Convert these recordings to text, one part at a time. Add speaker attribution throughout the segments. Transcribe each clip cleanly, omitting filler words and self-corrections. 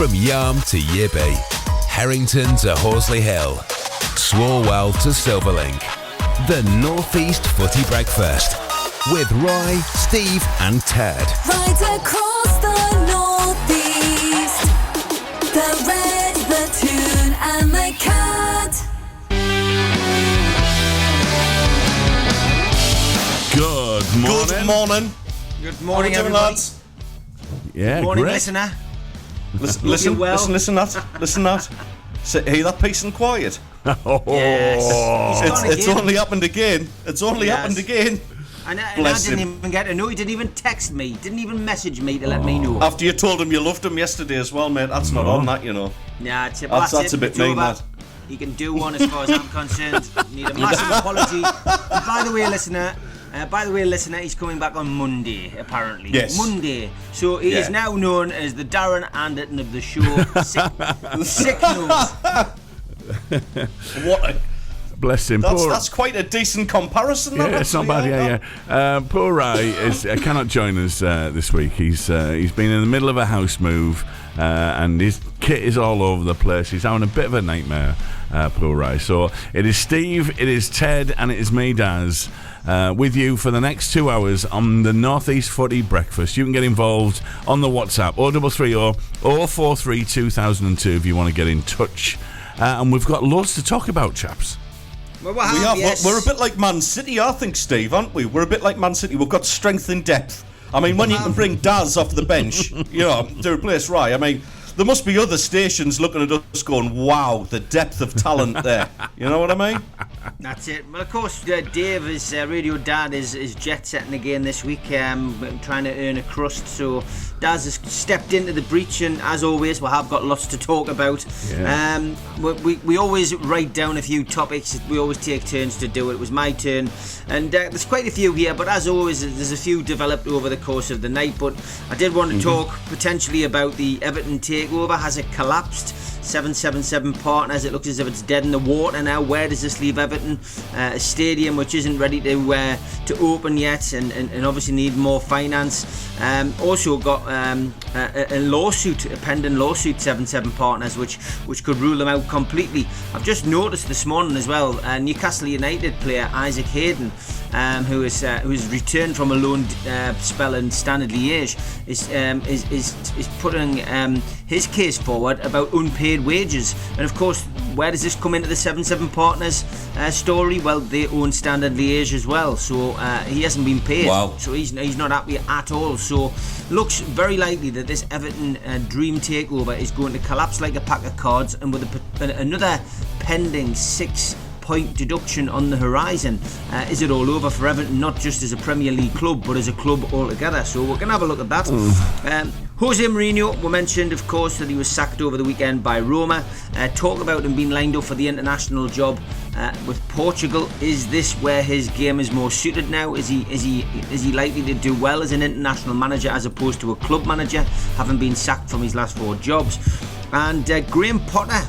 Speaker 1: From Yarm to Yibby, Harrington to Horsley Hill, Swalwell to Silverlink. The North East Footy Breakfast with Roy, Steve and Ted.
Speaker 2: Right across the North East, the Red, the Toon and the Cat.
Speaker 3: Good morning.
Speaker 4: Good morning.
Speaker 5: Good morning,
Speaker 4: How are we doing,
Speaker 5: everybody.
Speaker 4: lads?
Speaker 3: Yeah,
Speaker 5: Good morning,
Speaker 3: great.
Speaker 5: listener.
Speaker 4: Listen,
Speaker 5: well?
Speaker 4: listen, that. Hear that peace and quiet?
Speaker 3: Oh,
Speaker 5: Yes. He's gone
Speaker 4: It's
Speaker 5: again.
Speaker 4: only happened again. It's only
Speaker 5: Yes.
Speaker 4: happened again.
Speaker 5: And I
Speaker 4: Bless
Speaker 5: didn't
Speaker 4: him.
Speaker 5: even get to know. He didn't even text me. Didn't even message me to let me know.
Speaker 4: After you told him you loved him yesterday as well, mate. That's not on that, you know.
Speaker 5: Nah, that's
Speaker 4: That's a bit
Speaker 5: It's
Speaker 4: mean,
Speaker 5: over.
Speaker 4: that.
Speaker 5: He can do one as far as I'm concerned. Need a massive apology. And by the way, listener, he's coming back on Monday, apparently.
Speaker 4: Yes.
Speaker 5: Monday. So he is
Speaker 4: Yeah.
Speaker 5: now known as the Darren Anderton of the show. Sick note.
Speaker 4: What?
Speaker 3: bless him.
Speaker 4: That's quite a decent comparison.
Speaker 3: Yeah, it's not bad. Yeah. Poor Ray cannot join us this week. He's been in the middle of a house move, and his kit is all over the place. He's having a bit of a nightmare. Poor Ray. So it is Steve, it is Ted, and it is me, Daz, with you for the next 2 hours on the North East Footy Breakfast. You can get involved on the WhatsApp 0330 043 2002 if you want to get in touch. And we've got loads to talk about, chaps.
Speaker 5: Well,
Speaker 4: We have.
Speaker 5: yes.
Speaker 4: We're a bit like Man City, I think, Steve, aren't we? We're a bit like Man City. We've got strength in depth. I mean, when you can bring Daz off the bench, to replace Ray, I mean, there must be other stations looking at us going, wow, the depth of talent there. You know what I mean?
Speaker 5: That's it. Well, of course, Dave, his radio dad, is jet setting again this week, trying to earn a crust. So Daz has stepped into the breach, and as always, we have got lots to talk about.
Speaker 3: Yeah.
Speaker 5: We always write down a few topics. We always take turns to do it. It was my turn, and there's quite a few here. But as always, there's a few developed over the course of the night. But I did want to talk potentially about the Everton takeover. Has it collapsed? 777 partners. It looks as if it's dead in the water now. Where does this leave Everton? A stadium which isn't ready to open yet, and obviously need more finance. Also got a lawsuit, a pending lawsuit, 77 partners, which could rule them out completely. I've just noticed this morning as well, Newcastle United player Isaac Hayden, who is returned from a loan spell in Standard Liège, is putting his case forward about unpaid wages. And of course, where does this come into the 77 partners story? Well, they own Standard Liège as well, so he hasn't been paid.
Speaker 4: Wow.
Speaker 5: So he's not happy at all. So looks very likely that this Everton dream takeover is going to collapse like a pack of cards, and with another pending 6-point deduction on the horizon, is it all over for Everton, not just as a Premier League club but as a club altogether? So we're going to have a look at that. Jose Mourinho, we mentioned of course that he was sacked over the weekend by Roma. Talk about him being lined up for the international job with Portugal. Is this where his game is more suited now? Is he likely to do well as an international manager as opposed to a club manager, having been sacked from his last 4 jobs? And Graham Potter,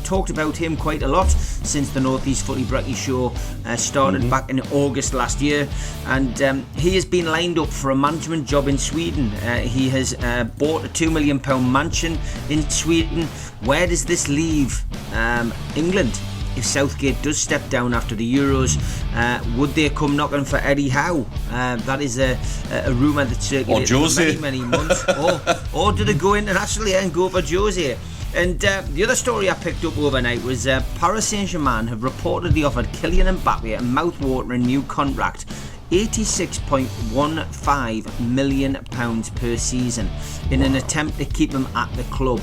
Speaker 5: talked about him quite a lot since the North East Footy Brekky show started back in August last year, and he has been lined up for a management job in Sweden. He has bought a £2 million mansion in Sweden. Where does this leave England? If Southgate does step down after the Euros, would they come knocking for Eddie Howe? That is a rumour that circulated for many months. Or do they go internationally and go for Jose? And the other story I picked up overnight was Paris Saint-Germain have reportedly offered Kylian Mbappe a mouth-watering new contract, £86.15 million per season, in an attempt to keep him at the club.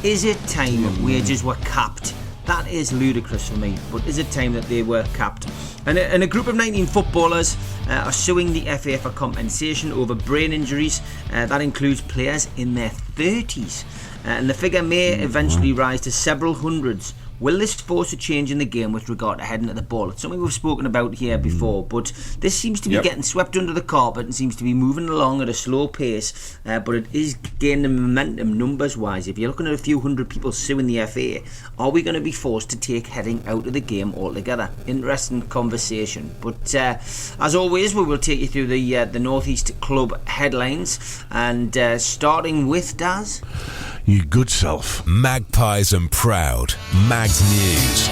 Speaker 5: Is it time wages were capped? That is ludicrous for me, but is it time that they were capped? And a group of 19 footballers are suing the FA for compensation over brain injuries. That includes players in their 30s. And the figure may eventually rise to several hundreds. Will this force a change in the game with regard to heading at the ball? It's something we've spoken about here before, but this seems to be getting swept under the carpet and seems to be moving along at a slow pace, but it is gaining momentum numbers-wise. If you're looking at a few hundred people suing the FA, are we going to be forced to take heading out of the game altogether? Interesting conversation. But as always, we will take you through the North East Club headlines, and starting with Daz.
Speaker 3: You good self.
Speaker 1: Magpies and Proud. Mags News.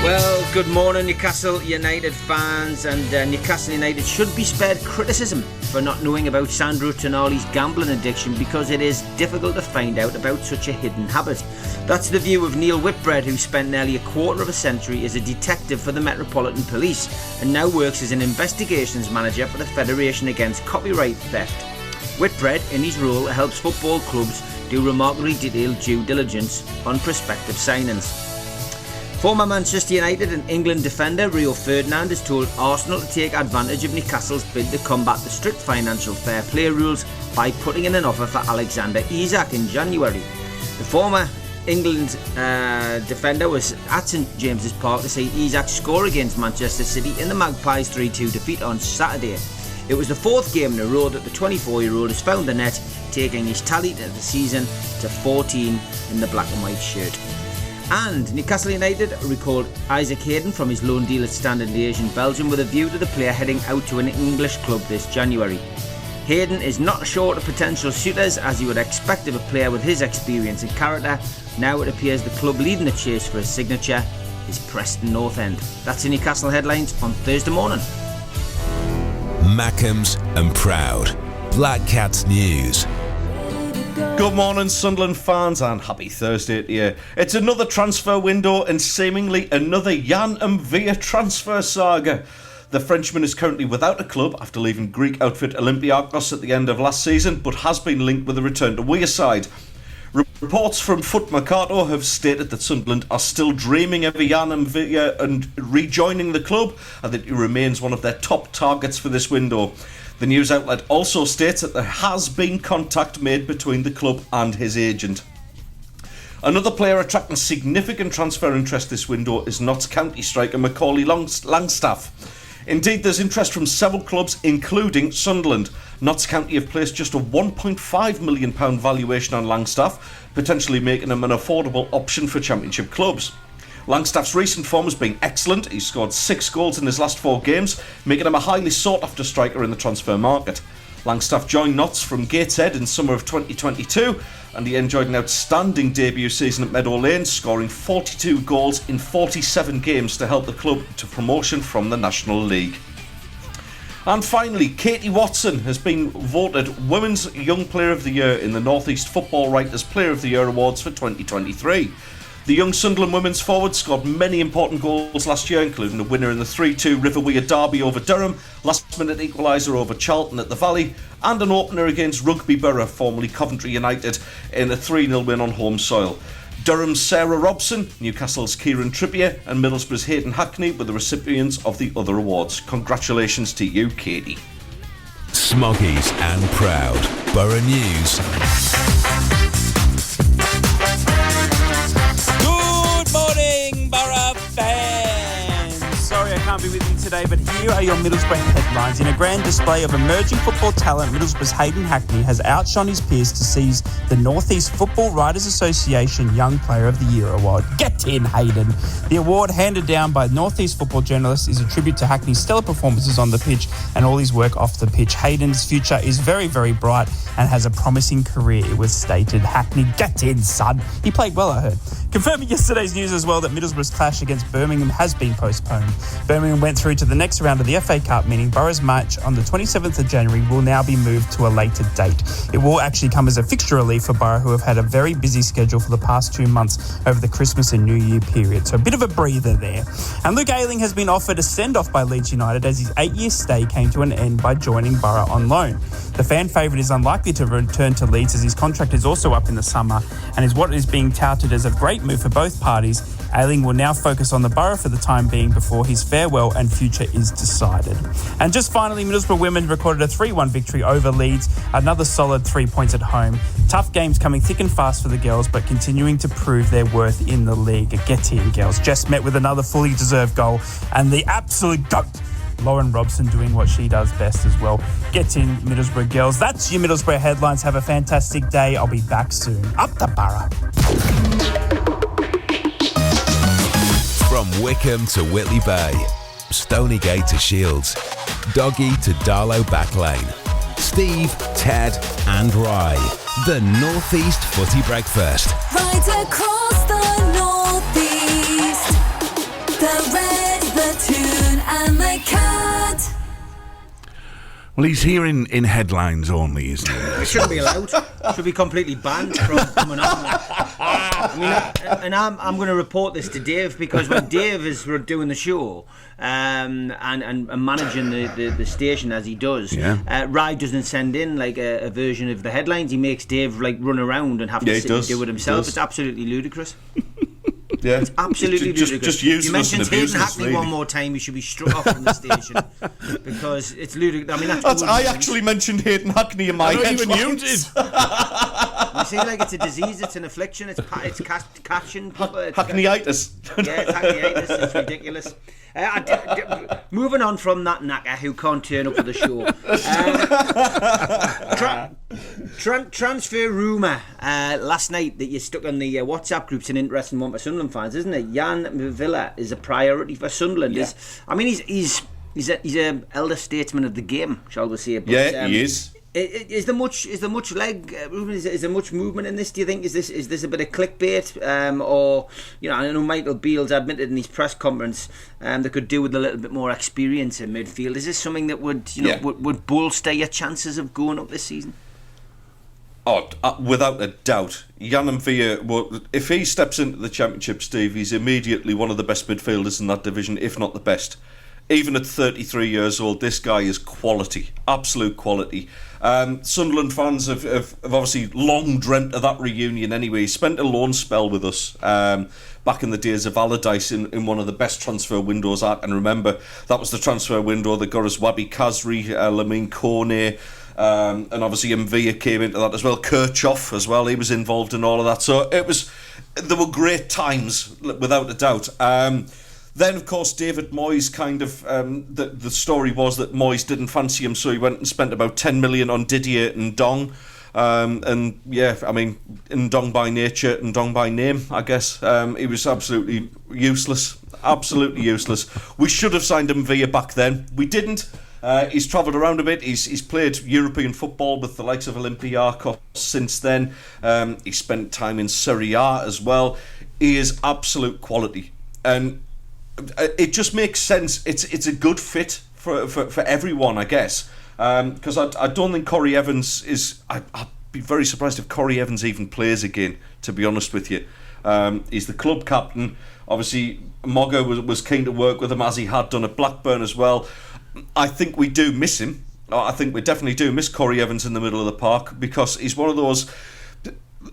Speaker 5: Well, good morning, Newcastle United fans, and Newcastle United should be spared criticism for not knowing about Sandro Tonali's gambling addiction, because it is difficult to find out about such a hidden habit. That's the view of Neil Whitbread, who spent nearly a quarter of a century as a detective for the Metropolitan Police and now works as an investigations manager for the Federation Against Copyright Theft. Whitbread, in his role, helps football clubs do remarkably detailed due diligence on prospective signings. Former Manchester United and England defender Rio Ferdinand has told Arsenal to take advantage of Newcastle's bid to combat the strict financial fair play rules by putting in an offer for Alexander Isak in January. The former England defender was at St James's Park to see Isak score against Manchester City in the Magpies 3-2 defeat on Saturday. It was the fourth game in a row that the 24-year-old has found the net, taking his tally of the season to 14 in the black and white shirt. And Newcastle United recalled Isaac Hayden from his loan deal at Standard Liège in Belgium with a view to the player heading out to an English club this January. Hayden is not short of potential suitors, as you would expect of a player with his experience and character. Now it appears the club leading the chase for his signature is Preston North End. That's the Newcastle headlines on Thursday morning.
Speaker 1: Mackems and Proud. Black Cats News.
Speaker 4: Good morning, Sunderland fans, and happy Thursday to you. It's another transfer window and seemingly another Jan Mvia transfer saga. The Frenchman is currently without a club after leaving Greek outfit Olympiacos at the end of last season, but has been linked with a return to Wearside. Reports from Foot Mercato have stated that Sunderland are still dreaming of Jan Mvia and rejoining the club, and that he remains one of their top targets for this window. The news outlet also states that there has been contact made between the club and his agent. Another player attracting significant transfer interest this window is Notts County striker Macaulay Langstaff. Indeed, there's interest from several clubs, including Sunderland. Notts County have placed just a £1.5 million valuation on Langstaff, potentially making him an affordable option for Championship clubs. Langstaff's recent form has been excellent. He's scored 6 goals in his last 4 games, making him a highly sought-after striker in the transfer market. Langstaff joined Notts from Gateshead in summer of 2022, and he enjoyed an outstanding debut season at Meadow Lane, scoring 42 goals in 47 games to help the club to promotion from the National League. And finally, Katie Watson has been voted Women's Young Player of the Year in the North East Football Writers Player of the Year Awards for 2023. The young Sunderland women's forward scored many important goals last year, including a winner in the 3-2 River Wear derby over Durham, last-minute equaliser over Charlton at the Valley, and an opener against Rugby Borough, formerly Coventry United, in a 3-0 win on home soil. Durham's Sarah Robson, Newcastle's Kieran Trippier, and Middlesbrough's Hayden Hackney were the recipients of the other awards. Congratulations to you, Katie.
Speaker 1: Smoggies and Proud. Borough News.
Speaker 6: Sorry I can't be with you today, but here are your Middlesbrough headlines. In a grand display of emerging football talent, Middlesbrough's Hayden Hackney has outshone his peers to seize the North East Football Writers Association Young Player of the Year award. Get in, Hayden. The award, handed down by North East football journalists, is a tribute to Hackney's stellar performances on the pitch and all his work off the pitch. Hayden's future is very, very bright and has a promising career, it was stated. Hackney, get in, son. He played well, I heard. Confirming yesterday's news as well that Middlesbrough's clash against Birmingham has been postponed. Birmingham went through to the next round of the FA Cup, meaning Borough's match on the 27th of January will now be moved to a later date. It will actually come as a fixture relief for Borough, who have had a very busy schedule for the past 2 months over the Christmas and New Year period. So a bit of a breather there. And Luke Ayling has been offered a send-off by Leeds United as his 8-year stay came to an end by joining Borough on loan. The fan favourite is unlikely to return to Leeds as his contract is also up in the summer and is what is being touted as a great move for both parties. Ayling will now focus on the Borough for the time being before his farewell and future is decided. And just finally, Middlesbrough women recorded a 3-1 victory over Leeds, another solid 3 points at home. Tough games coming thick and fast for the girls, but continuing to prove their worth in the league. Get in, girls. Jess met with another fully deserved goal, and the absolute GOAT, Lauren Robson, doing what she does best as well. Get in, Middlesbrough girls. That's your Middlesbrough headlines. Have a fantastic day. I'll be back soon. Up the Borough.
Speaker 1: From Wickham to Whitley Bay, Stonygate to Shields, Doggy to Darlow Backlane. Steve, Ted and Rye. The North East Footy Breakfast.
Speaker 2: Right across the northeast, the red, the toon and the cat.
Speaker 3: Well, he's here in headlines only, isn't he?
Speaker 5: It shouldn't be allowed. Should be completely banned from coming on. I mean, and I'm going to report this to Dave, because when Dave is doing the show and managing the station as he does, Rye doesn't send in like a version of the headlines. He makes Dave like run around and have to sit and do it himself. It's absolutely ludicrous.
Speaker 4: Yeah,
Speaker 5: it's absolutely ludicrous.
Speaker 4: Just use
Speaker 5: you mentioned Hayden Hackney one more time, you should be struck off from the station because it's ludicrous. I mean,
Speaker 4: I actually mentioned Hayden Hackney in my headlines.
Speaker 3: Even you did.
Speaker 5: You see, like, it's a disease, it's an affliction, it's catching people.
Speaker 4: Hackneyitis.
Speaker 5: Yeah, it's hackneyitis. It's ridiculous. Moving on from that knacker who can't turn up for the show. Transfer rumour last night that you stuck on the WhatsApp group's an interesting one for Sunderland fans, isn't it? Jan Villa is a priority for Sunderland.
Speaker 4: Yeah.
Speaker 5: He's an elder statesman of the game, shall we say? But,
Speaker 4: he is.
Speaker 5: Is there much leg? Is there much movement in this? Do you think is this a bit of clickbait, or I know Michael Beale's admitted in his press conference they could do with a little bit more experience in midfield. Is this something that would bolster your chances of going up this season?
Speaker 4: Oh, without a doubt, Jan Villa. If he steps into the Championship, Steve, he's immediately one of the best midfielders in that division, if not the best. Even at 33 years old, this guy is quality, absolute quality. Sunderland fans have obviously long dreamt of that reunion anyway. He spent a loan spell with us back in the days of Allardyce in one of the best transfer windows I can remember. That was the transfer window that got us Wabi Kazri, Lamine Kone, and obviously Mvia came into that as well. Kirchhoff as well, he was involved in all of that. So there were great times, without a doubt. Then, of course, David Moyes the story was that Moyes didn't fancy him, so he went and spent about 10 million on Didier Ndong. Ndong by nature, Ndong by name, I guess. He was absolutely useless. Absolutely useless. We should have signed him via back then. We didn't. He's travelled around a bit. He's played European football with the likes of Olympiacos since then. He spent time in Serie A as well. He is absolute quality. And it just makes sense. It's a good fit for everyone, I guess. Because I don't think Corey Evans is. I'd be very surprised if Corey Evans even plays again, to be honest with you. He's the club captain. Obviously, Mogga was keen to work with him, as he had done at Blackburn as well. I think we do miss him. I think we definitely do miss Corey Evans in the middle of the park, because he's one of those,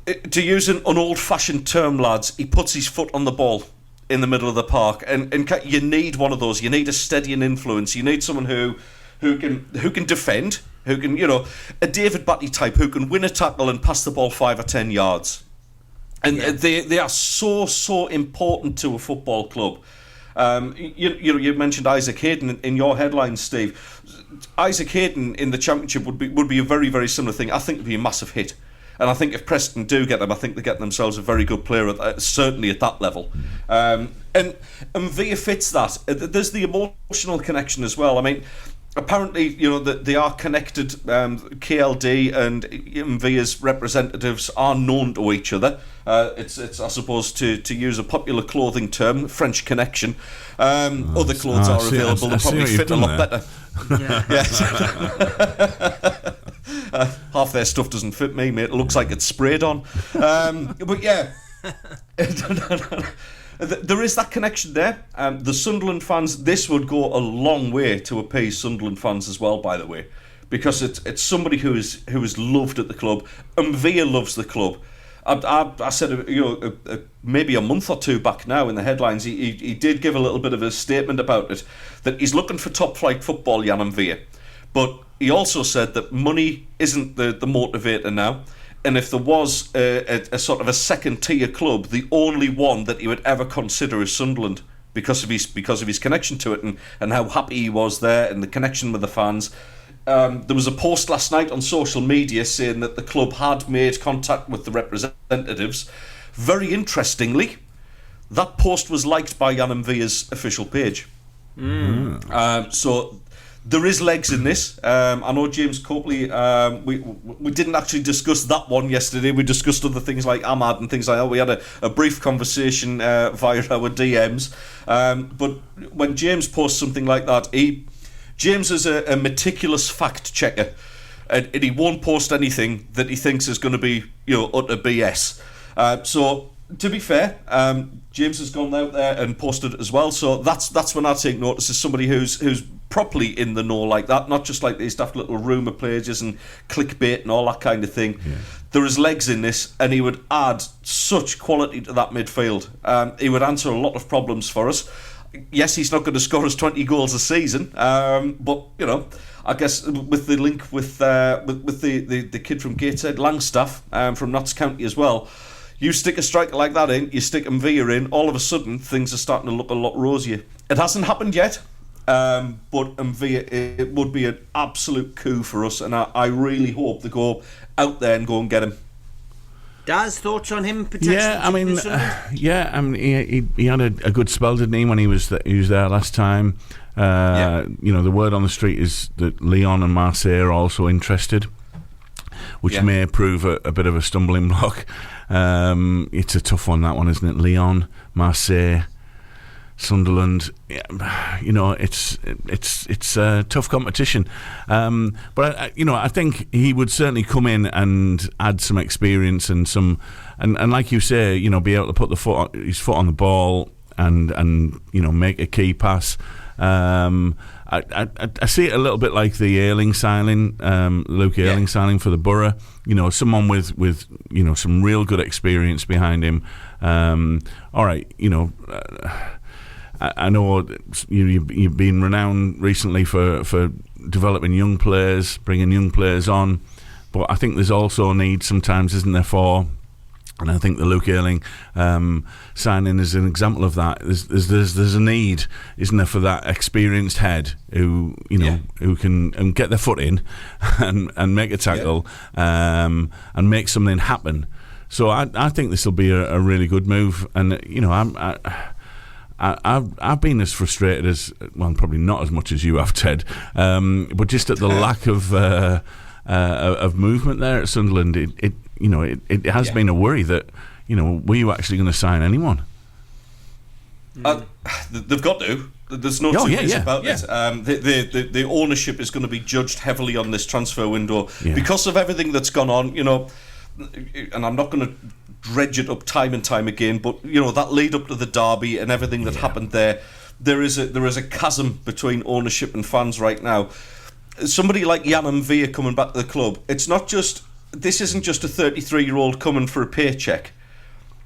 Speaker 4: to use an old-fashioned term, lads, he puts his foot on the ball in the middle of the park, and you need one of those. You need a steadying influence. You need someone who can defend, who can, a David Batty type who can win a tackle and pass the ball 5 or 10 yards. And they are so important to a football club. You mentioned Isaac Hayden in your headlines, Steve. Isaac Hayden in the Championship would be a very, very similar thing. I think it would be a massive hit. And I think if Preston do get them, I think they get themselves a very good player, certainly at that level. And Villa fits that. There's the emotional connection as well. I mean, apparently, they are connected. KLD and Villa's representatives are known to each other. It's I suppose, to use a popular clothing term, French connection. Other clothes are available that probably fit a lot better. Yeah. Half their stuff doesn't fit me, mate. It looks like it's sprayed on. But yeah, there is that connection there. The Sunderland fans, this would go a long way to appease Sunderland fans as well, by the way, because it's somebody who is loved at the club, and Villa loves the club. I said, maybe a month or two back now in the headlines, he did give a little bit of a statement about it, that he's looking for top flight football, Jan Villa. But he also said that money isn't the motivator now, and if there was a sort of a second tier club, the only one that he would ever consider is Sunderland, because of his connection to it and how happy he was there and the connection with the fans. There was a post last night on social media saying that the club had made contact with the representatives. Very interestingly, that post was liked by Jan Villa's official page. So There is legs in this. I know James Copley, we didn't actually discuss that one yesterday. We discussed other things like Ahmad and things like that. We had a brief conversation via our DMs. But when James posts something like that, James is a meticulous fact checker. And he won't post anything that he thinks is going to be, utter BS. So, to be fair, James has gone out there and posted it as well. So that's when I take notice as somebody who's properly in the know like that, not just like these daft little rumour pages and clickbait and all that kind of thing. Yeah. There is legs in this, and he would add such quality to that midfield. He would answer a lot of problems for us. Yes, he's not going to score us 20 goals a season, but I guess with the link with the kid from Gateshead, Langstaff, from Notts County as well. You stick a striker like that in, you stick Mvia in, all of a sudden things are starting to look a lot rosier. It hasn't happened yet, but Mvia, it would be an absolute coup for us, and I really hope they go out there and go and get him.
Speaker 5: Daz, thoughts on him potentially?
Speaker 3: He had a good spell, didn't he, when he was there last time. The word on the street is that Lyon and Marseille are also interested, which may prove a bit of a stumbling block. It's a tough one, that one, isn't it? Lyon, Marseille, Sunderland. It's a tough competition. But I think he would certainly come in and add some experience and some, and like you say, be able to put his foot on the ball and make a key pass. I see it a little bit like the Ayling signing, Luke Ayling signing for the Borough. Someone with some real good experience behind him. All right, I know you've been renowned recently for developing young players, bringing young players on, but I think there's also a need sometimes, isn't there, and I think the Luke Ayling signing is an example of that. There's a need, isn't there, for that experienced head who can get their foot in and make a tackle and make something happen. So I think this will be a really good move, and I've been as frustrated as, well, probably not as much as you have, Ted, but just at the lack of movement there at Sunderland. It has been a worry that, were you actually going to sign anyone?
Speaker 4: They've got to. There's no two ways about it. The ownership is going to be judged heavily on this transfer window because of everything that's gone on. And I'm not going to dredge it up time and time again, but that lead up to the derby and everything that happened there is a chasm between ownership and fans right now. Somebody like Jan Mvia coming back to the club, this isn't just a 33-year-old coming for a paycheck.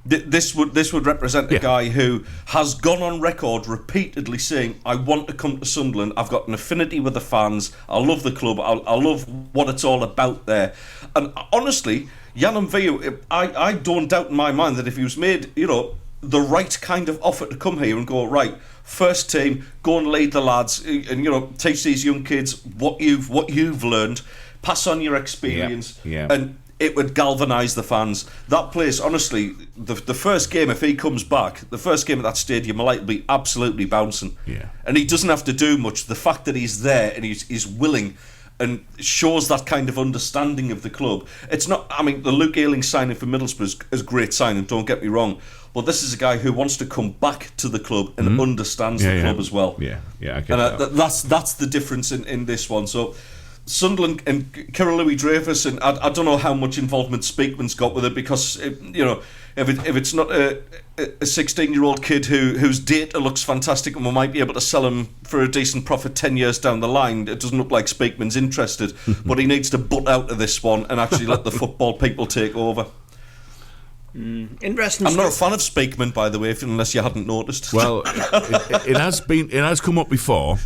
Speaker 4: This would represent a guy who has gone on record repeatedly saying, I want to come to Sunderland, I've got an affinity with the fans, I love the club, I love what it's all about there. And honestly, Jan Mvia, I don't doubt in my mind that if he was made, the right kind of offer to come here and go, right, first team, go and lead the lads, and teach these young kids what you've learned, pass on your experience, and it would galvanise the fans. That place, honestly, the first game, if he comes back, the first game at that stadium will be absolutely bouncing. Yeah. And he doesn't have to do much. The fact that he's there and he's willing and shows that kind of understanding of the club. It's not, the Luke Ayling signing for Middlesbrough is a great signing, don't get me wrong, but this is a guy who wants to come back to the club and understands the club as well.
Speaker 3: Yeah, I get
Speaker 4: that. That's the difference in this one. So Sunderland and Kieran Louis-Dreyfus, and I don't know how much involvement Speakman's got with it, because if it's not a 16-year-old kid whose data looks fantastic and we might be able to sell him for a decent profit 10 years down the line, it doesn't look like Speakman's interested. But he needs to butt out of this one and actually let the football people take over.
Speaker 5: Interesting.
Speaker 4: I'm not a fan of Speakman, by the way, unless you hadn't noticed.
Speaker 3: Well, it has come up before.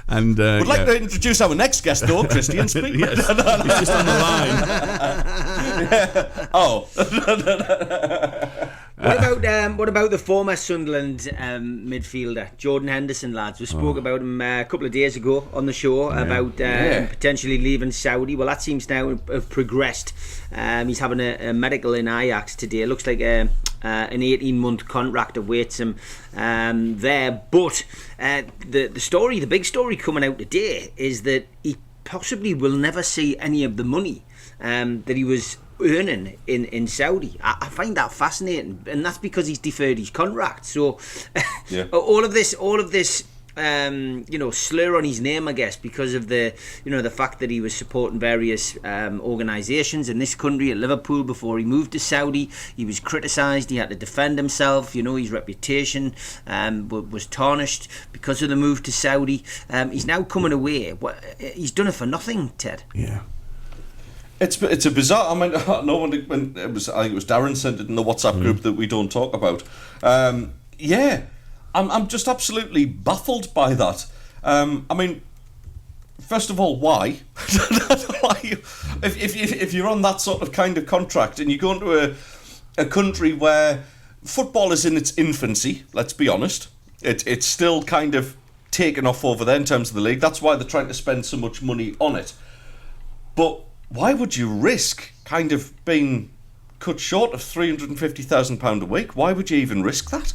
Speaker 3: And
Speaker 4: would like to introduce our next guest, though, Christian Speakman.
Speaker 3: Yes, he's just on the line.
Speaker 4: Oh.
Speaker 5: What about the former Sunderland midfielder, Jordan Henderson, lads? We spoke about him a couple of days ago on the show about potentially leaving Saudi. Well, that seems now to have progressed. He's having a medical in Ajax today. It looks like an 18-month contract awaits him there. But the big story coming out today is that he possibly will never see any of the money that he was earning in Saudi. I find that fascinating, and that's because he's deferred his contract. So all of this slur on his name, I guess, because of the fact that he was supporting various organisations in this country at Liverpool before he moved to Saudi. He was criticised. He had to defend himself. His reputation was tarnished because of the move to Saudi. He's now coming away. He's done it for nothing, Ted.
Speaker 3: Yeah.
Speaker 4: It's a bizarre. I mean, no one. When I think it was Darren sent it in the WhatsApp group that we don't talk about. I'm just absolutely baffled by that. I mean, first of all, why? If you're on that sort of kind of contract and you go into a country where football is in its infancy, let's be honest, it's still kind of taken off over there in terms of the league. That's why they're trying to spend so much money on it. But why would you risk kind of being cut short of £350,000 a week? Why would you even risk that?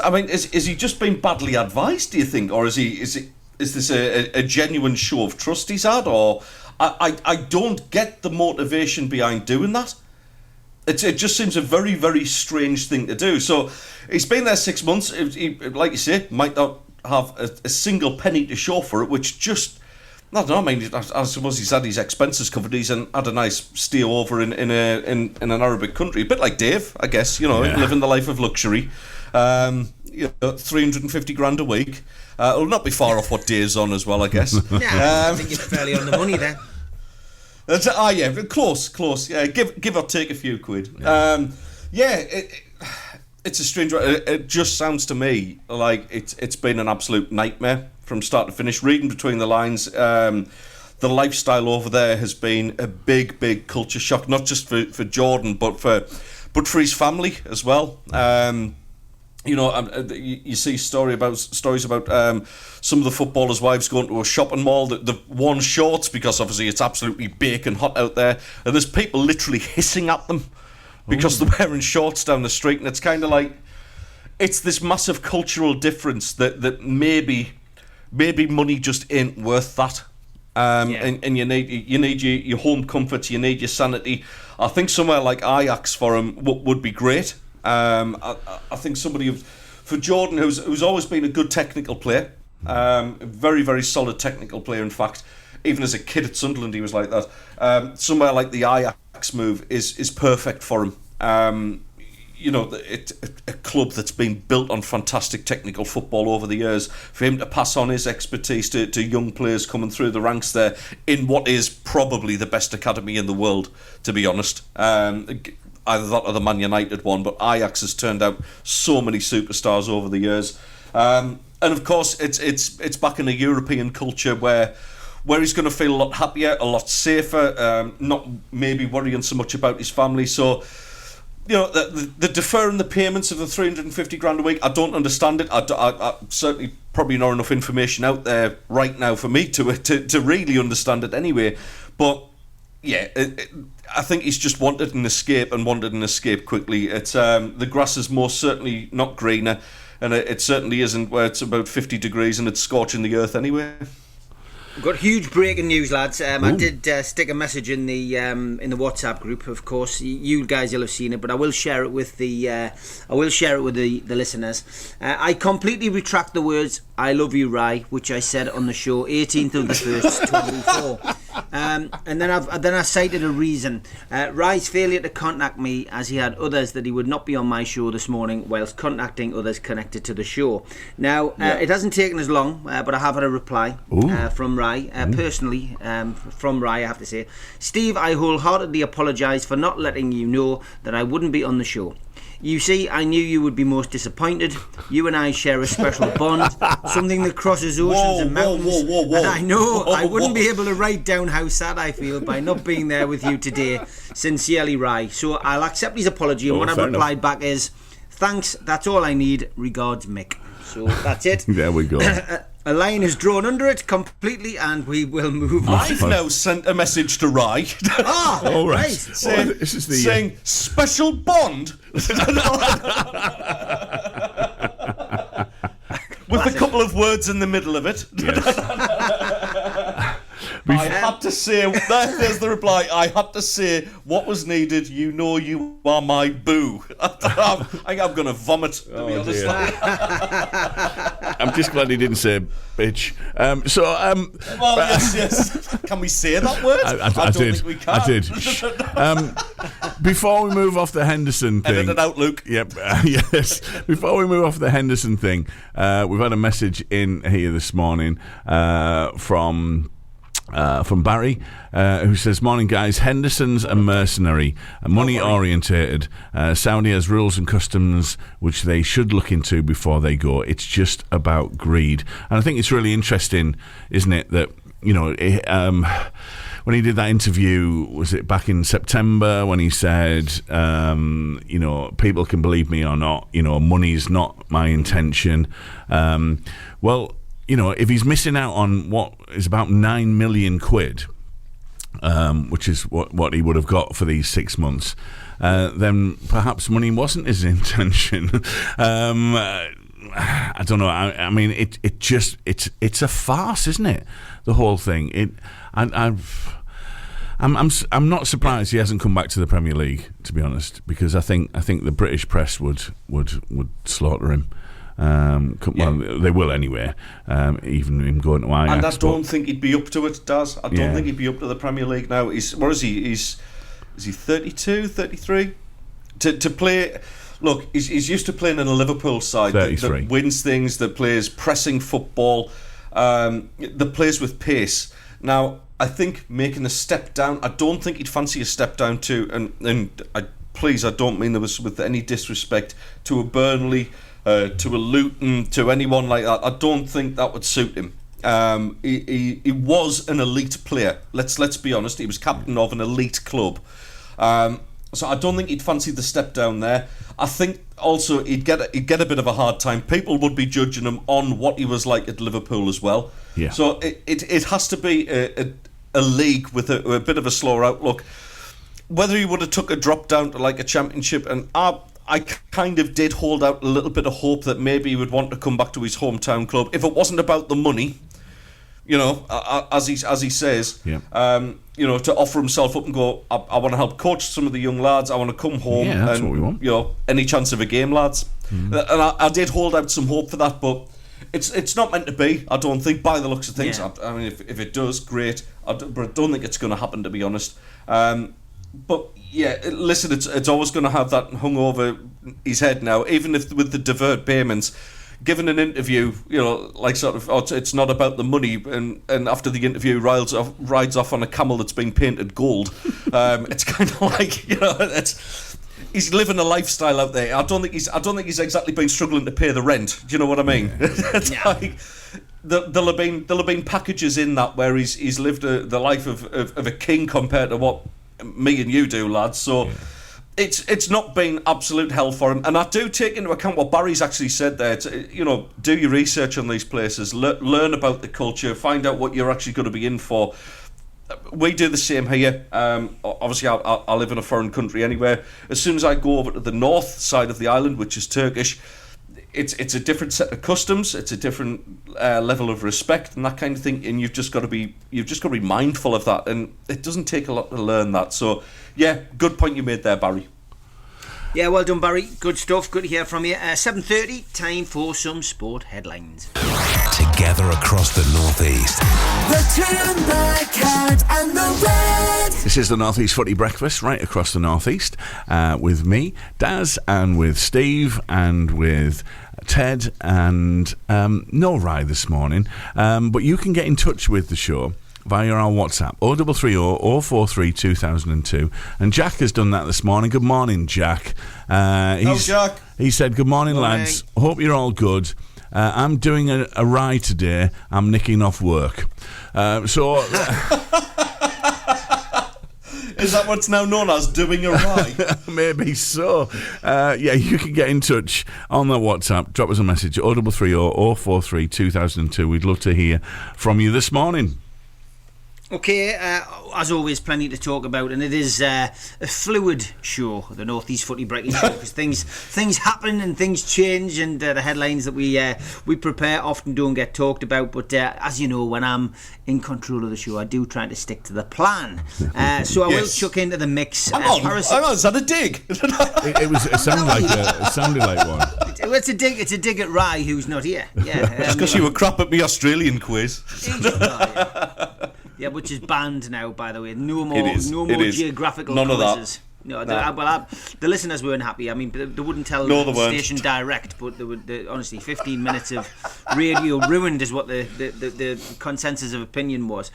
Speaker 4: I mean, is he just been badly advised, do you think? Or is this a genuine show of trust he's had? Or I don't get the motivation behind doing that. It just seems a very, very strange thing to do. So he's been there 6 months. He, like you say, might not have a single penny to show for it, which just... I don't know. I mean, I suppose he's had his expenses covered. He's had a nice stay over in an Arabic country, a bit like Dave, I guess. Living the life of luxury. 350 grand a week. It'll not be far off what Dave's on as well, I guess.
Speaker 5: I think you're fairly on the money there.
Speaker 4: Close. Yeah, give or take a few quid. It's a strange. It just sounds to me like it's been an absolute nightmare from start to finish. Reading between the lines, the lifestyle over there has been a big culture shock, not just for Jordan, but for his family as well. You see stories about some of the footballers' wives going to a shopping mall that they've worn shorts because obviously it's absolutely baking hot out there, and there's people literally hissing at them because they're wearing shorts down the street, and it's kind of like it's this massive cultural difference that maybe money just ain't worth that. And you need your home comforts, you need your sanity. I think somewhere like Ajax for him would be great. I think somebody for Jordan who's always been a good technical player, a very, very solid technical player. In fact, even as a kid at Sunderland, he was like that. Somewhere like the Ajax move is perfect for him. It's a club that's been built on fantastic technical football over the years. For him to pass on his expertise to young players coming through the ranks there in what is probably the best academy in the world, to be honest. Either that or the Man United one, but Ajax has turned out so many superstars over the years. And of course, it's back in a European culture where he's going to feel a lot happier, a lot safer, not maybe worrying so much about his family. So, the deferring the payments of the 350 grand a week, I don't understand it. I certainly probably not enough information out there right now for me to really understand it anyway. But yeah, I think he's just wanted an escape quickly. It's the grass is most certainly not greener, and it certainly isn't where it's about 50 degrees and it's scorching the earth anyway.
Speaker 5: We've got huge breaking news, lads. I did stick a message in the WhatsApp group. Of course, you guys will have seen it, but I will share it with the listeners. I completely retract the words "I love you, Rye," which I said on the show 18th of the 1st, 2004. And then I cited a reason. Rye's failure to contact me, as he had others that he would not be on my show this morning, whilst contacting others connected to the show. Now, it hasn't taken as long, but I have had a reply from Rye, personally, from Rye, I have to say. Steve, I wholeheartedly apologise for not letting you know that I wouldn't be on the show. You see, I knew you would be most disappointed. You and I share a special bond, something that crosses oceans and mountains.
Speaker 4: Whoa.
Speaker 5: And I know I wouldn't be able to write down how sad I feel by not being there with you today. Sincerely, Rye. So I'll accept his apology, and what I've replied back is, thanks, that's all I need. Regards, Mick. So that's it.
Speaker 3: There we go.
Speaker 5: A line is drawn under it completely, and we will move on.
Speaker 4: I've now sent a message to Rye.
Speaker 3: All right.
Speaker 4: Saying,
Speaker 3: This is the,
Speaker 4: saying special bond. With a couple of words in the middle of it.
Speaker 3: Yes.
Speaker 4: I had to say, there's the reply. I had to say what was needed. You know, you are my boo. I think I'm going to vomit, to be honest.
Speaker 3: I'm just glad he didn't say bitch.
Speaker 4: Well, yes. Can we say that word? I don't think we can.
Speaker 3: I did. Before we move off the Henderson thing.
Speaker 4: Edit it out, Luke.
Speaker 3: Yep. Yes. Before we move off the Henderson thing, we've had a message in here this morning from Barry, who says, morning guys, Henderson's a mercenary, money orientated. Saudi has rules and customs which they should look into before they go. It's just about greed. And I think it's really interesting, isn't it, that, you know, when he did that interview, was it back in September, when he said, you know, people can believe me or not, you know, money's not my intention. Well, you know, if he's missing out on what is about 9 million quid, which is what he would have got for these 6 months, then perhaps money wasn't his intention. I don't know. I mean, it's a farce, isn't it? The whole thing. I'm not surprised he hasn't come back to the Premier League, to be honest, because I think the British press would slaughter him. Well, they will anyway. Even him going to Ajax.
Speaker 4: And I don't think he'd be up to it, Daz. I don't think he'd be up to the Premier League now. Is he 32, 33? To play. Look, he's used to playing in a Liverpool side that wins things, that plays pressing football, that plays with pace. Now, I think making a step down, I don't think he'd fancy a step down to, and I don't mean this with any disrespect, to a Burnley, to a Luton, to anyone like that. I don't think that would suit him. He was an elite player. Let's be honest. He was captain of an elite club. So I don't think he'd fancy the step down there. I think also he'd get a bit of a hard time. People would be judging him on what he was like at Liverpool as well. Yeah. So it has to be a league with a bit of a slower outlook. Whether he would have took a drop down to like a Championship, and I kind of did hold out a little bit of hope that maybe he would want to come back to his hometown club if it wasn't about the money, you know, as he says, you know, to offer himself up and go, I want to help coach some of the young lads, I want to come home,
Speaker 3: that's
Speaker 4: and
Speaker 3: what we want.
Speaker 4: You know, any chance of a game, lads. And I did hold out some hope for that, but it's not meant to be, I don't think, by the looks of things. I mean, if it does, great, but I don't think it's going to happen, to be honest. But yeah, listen, it's always going to have that hung over his head now, even if with the divert payments. Given an interview, you know, like sort of, it's not about the money, and after the interview rides off on a camel that's been painted gold. It's kind of like, you know, he's living a lifestyle out there. I don't think he's exactly been struggling to pay the rent. Do you know what I mean? It's like there'll have been packages in that where he's lived the life of a king compared to what me and you do, lads. So it's not been absolute hell for him. And I do take into account what Barry's actually said there. You know, do your research on these places, learn about the culture, find out what you're actually going to be in for. We do the same here. Obviously, I live in a foreign country anyway. As soon as I go over to the north side of the island, which is Turkish, it's a different set of customs. It's a different level of respect and that kind of thing. And you've just got to be mindful of that. And it doesn't take a lot to learn that. So, yeah, good point you made there, Barry.
Speaker 5: Yeah, well done, Barry. Good stuff. Good to hear from you. 7:30, time for some sport headlines.
Speaker 1: Together across the Northeast.
Speaker 2: The Toon, the Cat and the Red.
Speaker 3: This is the Northeast Footy Breakfast right across the Northeast with me, Daz, and with Steve, and with Ted, and no Rye this morning. But you can get in touch with the show via our WhatsApp 0330 043 2002, and Jack has done that this morning. Good morning, Jack.
Speaker 4: Jack.
Speaker 3: He said, "Good morning, lads. Hope you're all good. I'm doing a ride today. I'm nicking off work." So.
Speaker 4: Is that what's now known as doing a ride?
Speaker 3: Maybe so. You can get in touch on the WhatsApp. Drop us a message 0330 043 2002. We'd love to hear from you this morning.
Speaker 5: Okay, as always, plenty to talk about, and it is a fluid show, the North East Footy Brekky show, because things happen and things change, and the headlines that we prepare often don't get talked about. But as you know, when I'm in control of the show, I do try to stick to the plan. So I will chuck into the mix.
Speaker 4: Hang on, is that a dig?
Speaker 3: It sounded like one.
Speaker 5: It's a dig at Rye, who's not here. Yeah,
Speaker 4: it's because you were crap at me Australian quiz.
Speaker 5: Yeah, which is banned now, by the way. No more geographical
Speaker 4: None
Speaker 5: quizzes.
Speaker 4: Of that.
Speaker 5: No, the listeners weren't happy. I mean, they wouldn't tell the station direct, but honestly, 15 minutes of radio ruined is what the consensus of opinion was.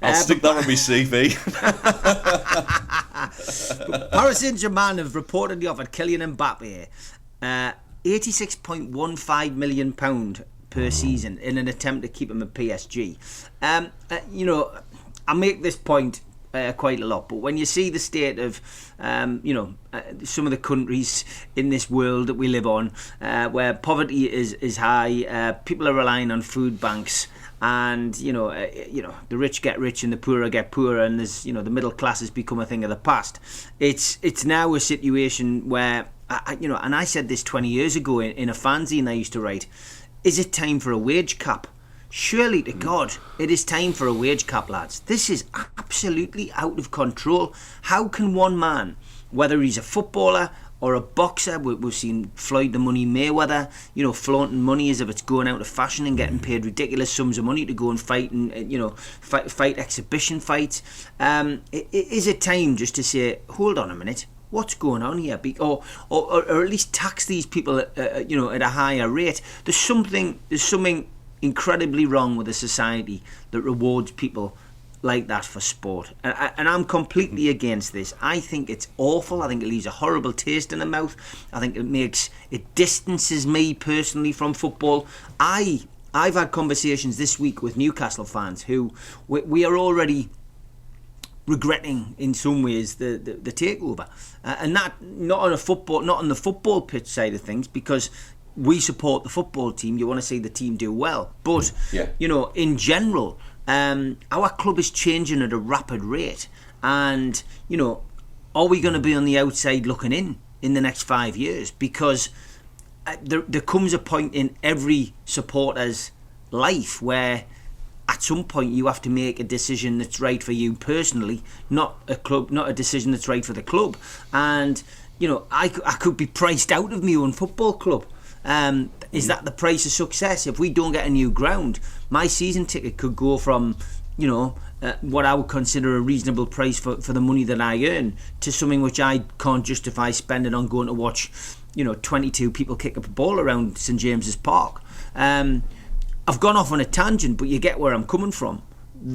Speaker 4: I'll stick that on my CV.
Speaker 5: Paris Saint-Germain have reportedly offered Kylian Mbappe £86.15 million per season in an attempt to keep him at PSG. I make this point quite a lot, but when you see the state of some of the countries in this world that we live on, where poverty is high, people are relying on food banks, and the rich get rich and the poorer get poorer, and there's the middle class has become a thing of the past. It's now a situation where and I said this 20 years ago in a fanzine I used to write. Is it time for a wage cap? Surely to God, it is time for a wage cap, lads. This is absolutely out of control. How can one man, whether he's a footballer or a boxer, we've seen Floyd the Money Mayweather, flaunting money as if it's going out of fashion and getting paid ridiculous sums of money to go and fight and fight exhibition fights. Is it time just to say, hold on a minute, what's going on here? Or at least tax these people at a higher rate. There's something incredibly wrong with a society that rewards people like that for sport, and I'm completely against this. I think it's awful. I think it leaves a horrible taste in the mouth. I think it distances me personally from football. I've had conversations this week with Newcastle fans who we are already regretting in some ways the takeover, and that not on the football pitch side of things, because we support the football team. You want to see the team do well, but in general, our club is changing at a rapid rate, and are we going to be on the outside looking in the next 5 years? Because there comes a point in every supporter's life where at some point you have to make a decision that's right for you personally, not a decision that's right for the club. And I could be priced out of my own football club. Is that the price of success? If we don't get a new ground, my season ticket could go from what I would consider a reasonable price for the money that I earn to something which I can't justify spending on going to watch 22 people kick up a ball around St James's Park. I've gone off on a tangent, but you get where I'm coming from.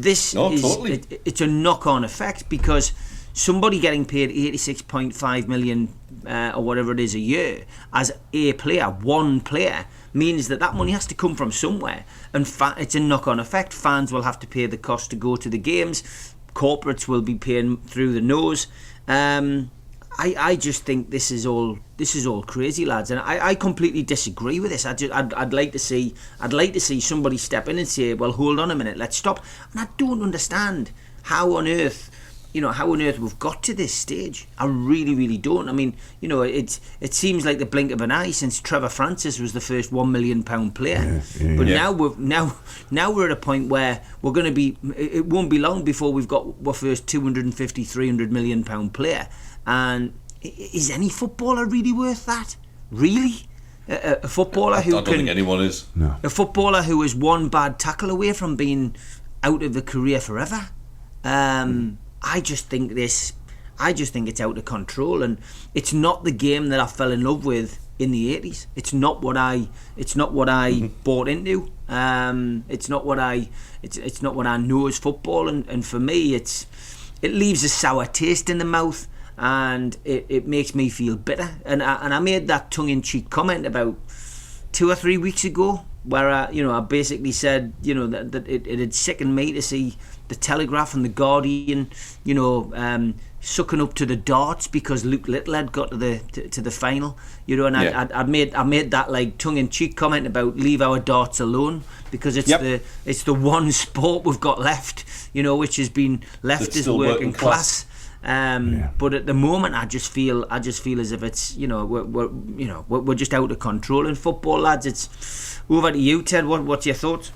Speaker 5: Totally. It's a knock-on effect, because somebody getting paid 86.5 million or whatever it is a year as a player, one player, means that money has to come from somewhere, and it's a knock-on effect. Fans will have to pay the cost to go to the games. Corporates will be paying through the nose. I just think this is all crazy, lads, and I completely disagree with this. I'd like to see somebody step in and say, well, hold on a minute, let's stop. And I don't understand how on earth we've got to this stage. I really, really don't. I mean, it seems like the blink of an eye since Trevor Francis was the first £1 million player. But now we're at a point where we're going to be. It won't be long before we've got our first 250, 300 million pound player. And is any footballer really worth that? Really? A footballer who
Speaker 4: I don't think anyone is.
Speaker 3: No.
Speaker 5: A footballer who is one bad tackle away from being out of the career forever. I just think it's out of control, and it's not the game that I fell in love with in the 80s. It's not what I bought into. It's not what I know as football, and for me it leaves a sour taste in the mouth, and it makes me feel bitter. And I made that tongue-in-cheek comment about 2 or 3 weeks ago, where I basically said, that it had sickened me to see the Telegraph and the Guardian, sucking up to the darts because Luke Little had got to the final, and I made that like tongue-in-cheek comment about leave our darts alone, because it's the one sport we've got left, which has been left as working class. But at the moment, I just feel as if it's we're just out of control in football, lads. It's over to you, Ted. What's your thoughts?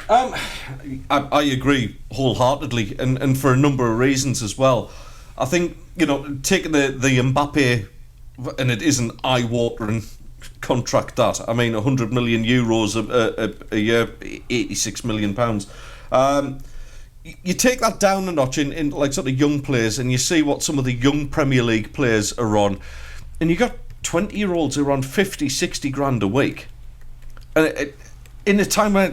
Speaker 4: I agree wholeheartedly, and for a number of reasons as well. I think taking the Mbappe, and it is an eye-watering contract. That, I mean, 100 million euros a year, 86 million pounds. You take that down a notch in like sort of young players, and you see what some of the young Premier League players are on, and you got 20-year-olds who are on 50, 60 grand a week, and in a time when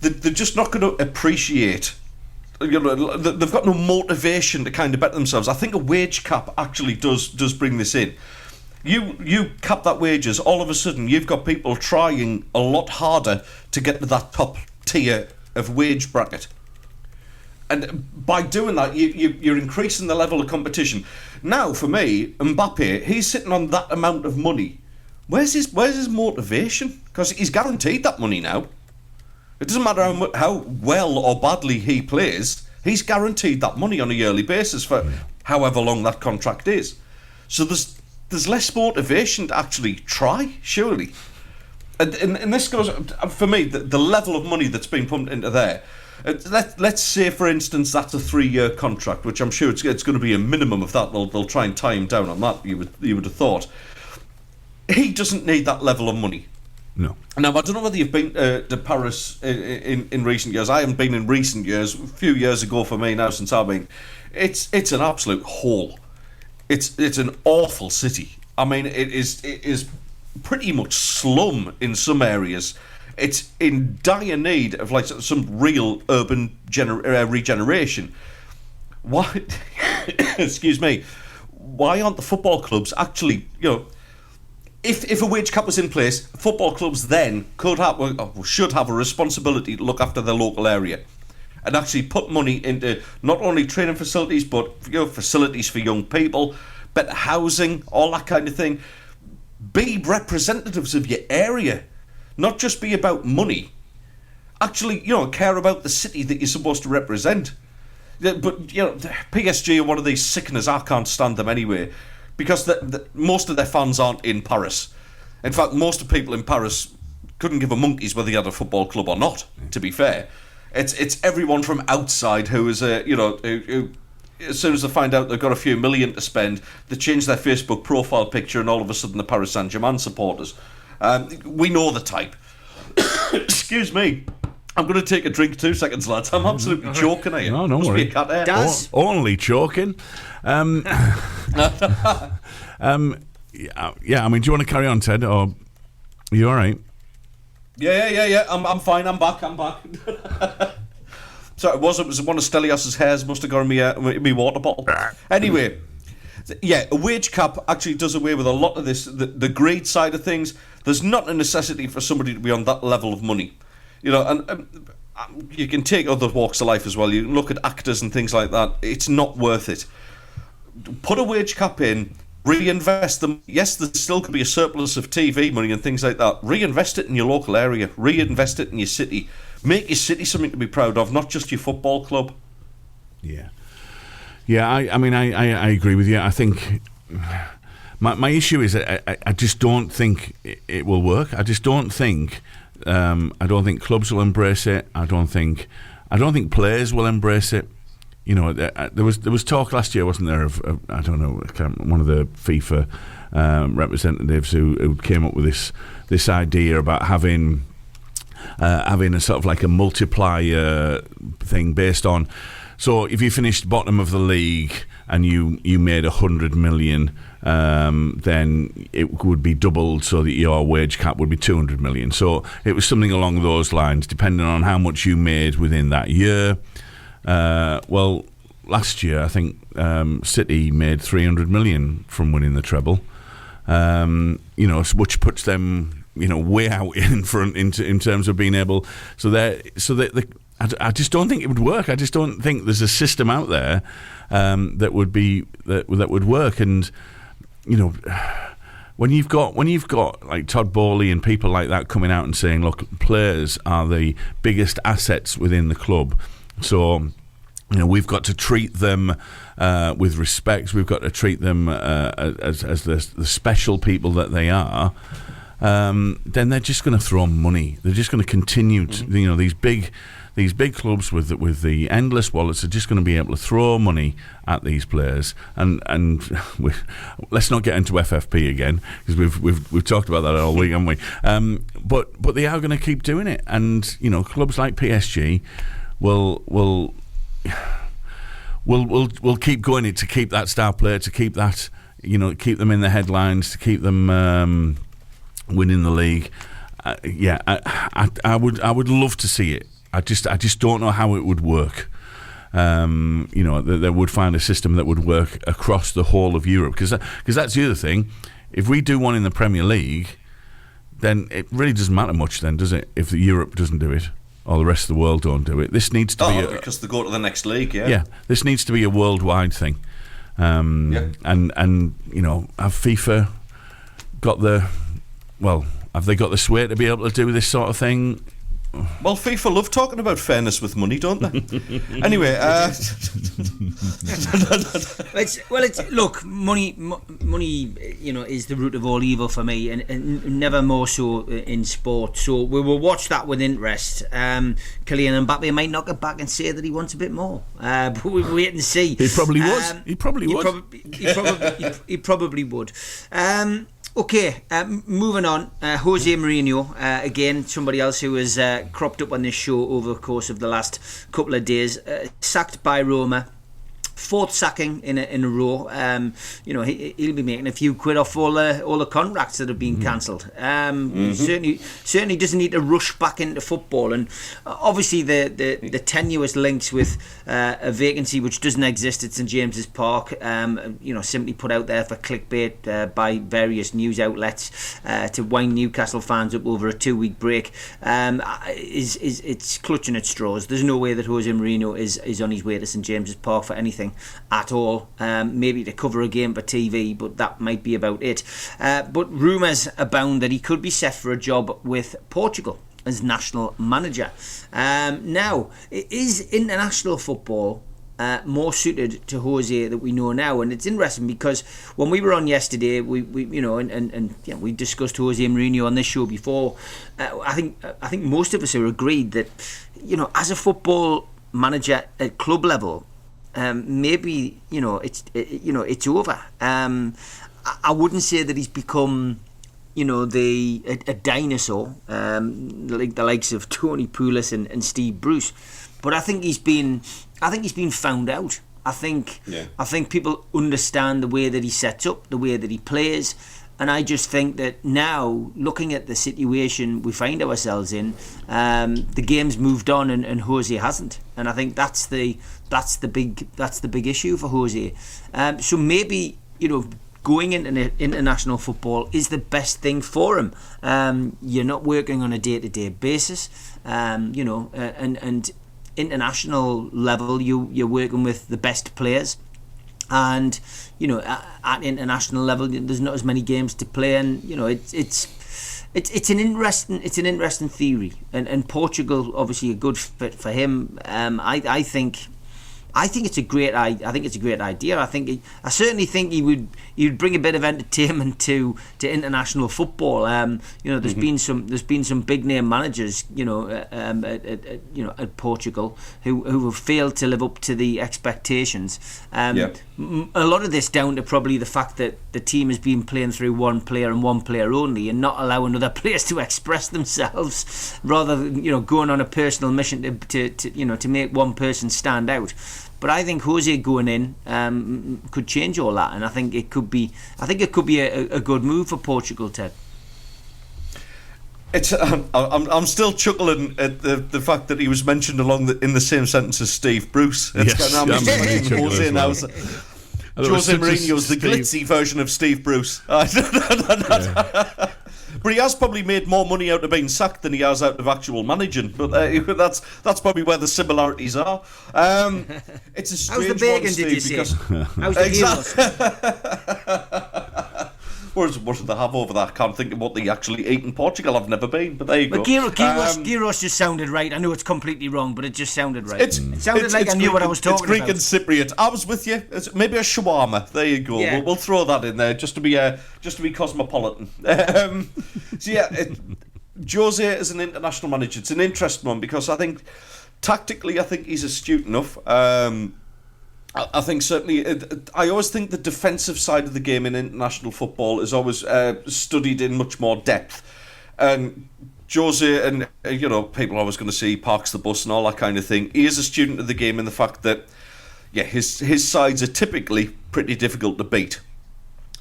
Speaker 4: they're just not going to appreciate. They've got no motivation to kind of better themselves. I think a wage cap actually does bring this in. You cap that wages, all of a sudden you've got people trying a lot harder to get to that top tier of wage bracket. And by doing that, you're increasing the level of competition. Now, for me, Mbappe, he's sitting on that amount of money. Where's his motivation? Because he's guaranteed that money now. It doesn't matter how well or badly he plays. He's guaranteed that money on a yearly basis for however long that contract is. So there's less motivation to actually try, surely. And this goes, for me, the level of money that's been pumped into there. Let's say, for instance, that's a 3-year contract, which I'm sure it's going to be a minimum of that. They'll try and tie him down on that, you would have thought. He doesn't need that level of money.
Speaker 3: No.
Speaker 4: Now, I don't know whether you've been to Paris in recent years. I haven't been in recent years. A few years ago for me now, since I've been. It's an absolute hole. It's an awful city. I mean, it is pretty much slum in some areas. It's in dire need of like some real urban regeneration. Why? Excuse me. Why aren't the football clubs actually, if a wage cap was in place, football clubs then should have a responsibility to look after their local area, and actually put money into not only training facilities but facilities for young people, better housing, all that kind of thing. Be representatives of your area. Not just be about money. Actually, care about the city that you're supposed to represent. But, PSG are one of these sickeners. I can't stand them anyway. Because most of their fans aren't in Paris. In fact, most of the people in Paris couldn't give a monkey's whether you had a football club or not, to be fair. It's everyone from outside who is, who as soon as they find out they've got a few million to spend, they change their Facebook profile picture and all of a sudden the Paris Saint-Germain supporters. We know the type. Excuse me. I'm going to take a drink. 2 seconds, lads. I'm absolutely choking here.
Speaker 3: No, don't worry.
Speaker 4: Be a cat there.
Speaker 3: Only choking. Yeah, I mean, do you want to carry on, Ted? Or are you all right?
Speaker 4: Yeah. I'm fine. I'm back. So it was one of Stelios's hairs must have gone in me water bottle. Anyway. Yeah, a wage cap actually does away with a lot of this, the greed side of things. There's not a necessity for somebody to be on that level of money. And you can take other walks of life as well. You can look at actors and things like that. It's not worth it. Put a wage cap in, reinvest them. Yes, there still could be a surplus of TV money and things like that. Reinvest it in your local area. Reinvest it in your city. Make your city something to be proud of, not just your football club.
Speaker 3: Yeah. Yeah, I mean, I agree with you. I think my issue is I just don't think it will work. I just don't think clubs will embrace it. I don't think players will embrace it. There was talk last year, wasn't there, of I don't know, one of the FIFA representatives who came up with this idea about having a sort of like a multiplier thing based on So if you finished bottom of the league and you made 100 million, then it would be doubled, so that your wage cap would be 200 million. So it was something along those lines, depending on how much you made within that year. Well, last year I think City made 300 million from winning the treble, which puts them way out in front in terms of being able. I just don't think it would work. I just don't think there's a system out there that would work. And when you've got like Todd Bowley and people like that coming out and saying, look, players are the biggest assets within the club, so we've got to treat them with respect. We've got to treat them as the special people that they are. Then they're just going to throw money. They're just going to continue to, these big clubs with the endless wallets are just going to be able to throw money at these players. And let's not get into FFP again, because we've talked about that all week, haven't we? But they are going to keep doing it. And clubs like PSG will keep going it to keep that star player, to keep that keep them in the headlines, to keep them winning the league. I would love to see it. I just don't know how it would work. They would find a system that would work across the whole of Europe, because that's the other thing. If we do one in the Premier League, then it really doesn't matter much then, does it, if Europe doesn't do it or the rest of the world don't do it. This needs to be
Speaker 4: because they go to the next league.
Speaker 3: Yeah, this needs to be a worldwide thing. And have FIFA got have they got the sway to be able to do this sort of thing?
Speaker 4: Well, FIFA love talking about fairness with money, don't they? Anyway,
Speaker 5: look, money, is the root of all evil for me, and never more so in sport. So we will watch that with interest. Kylian Mbappe might knock it back and say that he wants a bit more, but we'll wait and see.
Speaker 3: He probably would. He
Speaker 5: probably would. Okay, moving on. Jose Mourinho, again, somebody else who has cropped up on this show over the course of the last couple of days, sacked by Roma. Fourth sacking in a row. He'll be making a few quid off all the contracts that have been cancelled. He certainly doesn't need to rush back into football. And obviously the tenuous links with a vacancy which doesn't exist at St James's Park, simply put out there for clickbait by various news outlets to wind Newcastle fans up over a 2-week break, it's clutching at straws. There's no way that Jose Mourinho is on his way to St James's Park for anything at all, maybe to cover a game for TV, but that might be about it. But rumours abound that he could be set for a job with Portugal as national manager. Now, is international football more suited to Jose that we know now? And it's interesting because when we were on yesterday, we discussed Jose Mourinho on this show before. I think most of us are agreed that as a football manager at club level, maybe it's over. I wouldn't say that he's become a dinosaur like the likes of Tony Pulis and Steve Bruce, but I think he's been found out. I think people understand the way that he sets up, the way that he plays. And I just think that now, looking at the situation we find ourselves in, the game's moved on and Jose hasn't. And I think that's the big issue for Jose. So maybe going into international football is the best thing for him. You're not working on a day-to-day basis, and international level you're working with the best players. And at international level there's not as many games to play, and it's an interesting theory, and Portugal obviously a good fit for him. I think it's a great idea. I certainly think he'd bring a bit of entertainment to international football. There's been some big name managers at Portugal who have failed to live up to the expectations. A lot of this down to probably the fact that the team has been playing through one player and one player only, and not allowing other players to express themselves, rather than going on a personal mission to make one person stand out. But I think Jose going in could change all that, and I think it could be a good move for Portugal, Ted.
Speaker 4: It's I'm still chuckling at the fact that he was mentioned in the same sentence as Steve Bruce.
Speaker 3: Yes, I'm really chuckling as well.
Speaker 4: Jose Mourinho's the glitzy version of Steve Bruce. But he has probably made more money out of being sacked than he has out of actual managing. But that's probably where the similarities are. It's a strange
Speaker 5: How's the bacon,
Speaker 4: one, Steve,
Speaker 5: did you say? How's the gyros?
Speaker 4: What did they have over there? I can't think of what they actually eat in Portugal. I've never been, but there you go.
Speaker 5: Gyros just sounded right. I know it's completely wrong, but it just sounded right. It sounded like I knew what I was talking about.
Speaker 4: It's Greek and Cypriot. I was with you. It's maybe a shawarma. There you go.
Speaker 5: Yeah.
Speaker 4: We'll throw that in there just to be cosmopolitan. Jose is an international manager. It's an interesting one because I think tactically, he's astute enough. I think certainly, I always think the defensive side of the game in international football is always studied in much more depth. And Jose, and people are always going to say he parks the bus and all that kind of thing. He is a student of the game in the fact that, his sides are typically pretty difficult to beat.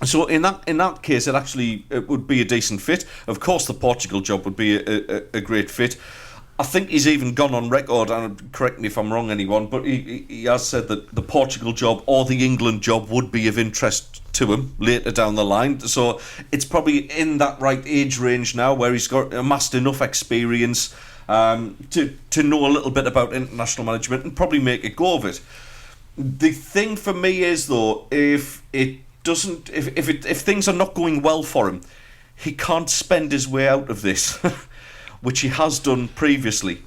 Speaker 4: So in that case, it would be a decent fit. Of course, the Portugal job would be a great fit. I think he's even gone on record, and correct me if I'm wrong, anyone, but he has said that the Portugal job or the England job would be of interest to him later down the line. So it's probably in that right age range now where he's got amassed enough experience to know a little bit about international management and probably make a go of it. The thing for me is, though, if things are not going well for him, he can't spend his way out of this. Which he has done previously.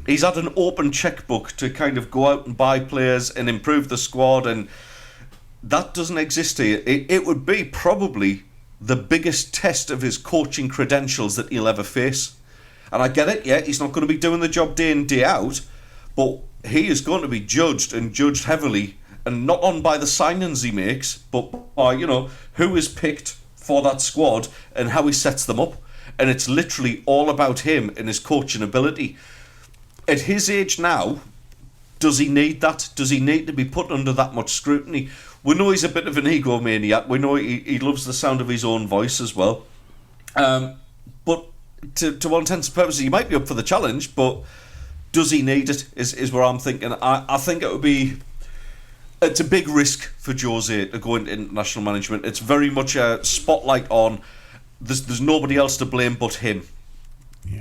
Speaker 4: He's had an open checkbook to kind of go out and buy players and improve the squad, and that doesn't exist here. It would be probably the biggest test of his coaching credentials that he'll ever face. And I get it, he's not going to be doing the job day in, day out, but he is going to be judged heavily, and not on by the signings he makes, but by, who is picked for that squad and how he sets them up. And it's literally all about him and his coaching ability. At his age now, does he need that? Does he need to be put under that much scrutiny? We know he's a bit of an egomaniac. We know he loves the sound of his own voice as well. But to all intents and purposes, he might be up for the challenge, but does he need it, is where I'm thinking. I think it's a big risk for Jose to go into international management. It's very much a spotlight on... There's nobody else to blame but him,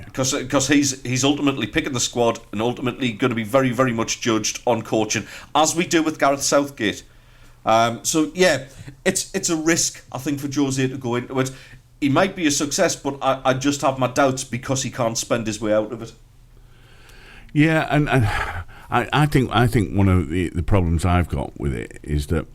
Speaker 4: because he's ultimately picking the squad and ultimately going to be very, very much judged on coaching, as we do with Gareth Southgate. It's a risk, I think, for Jose to go into it. He might be a success, but I just have my doubts because he can't spend his way out of it.
Speaker 3: Yeah, and I think one of the problems I've got with it is that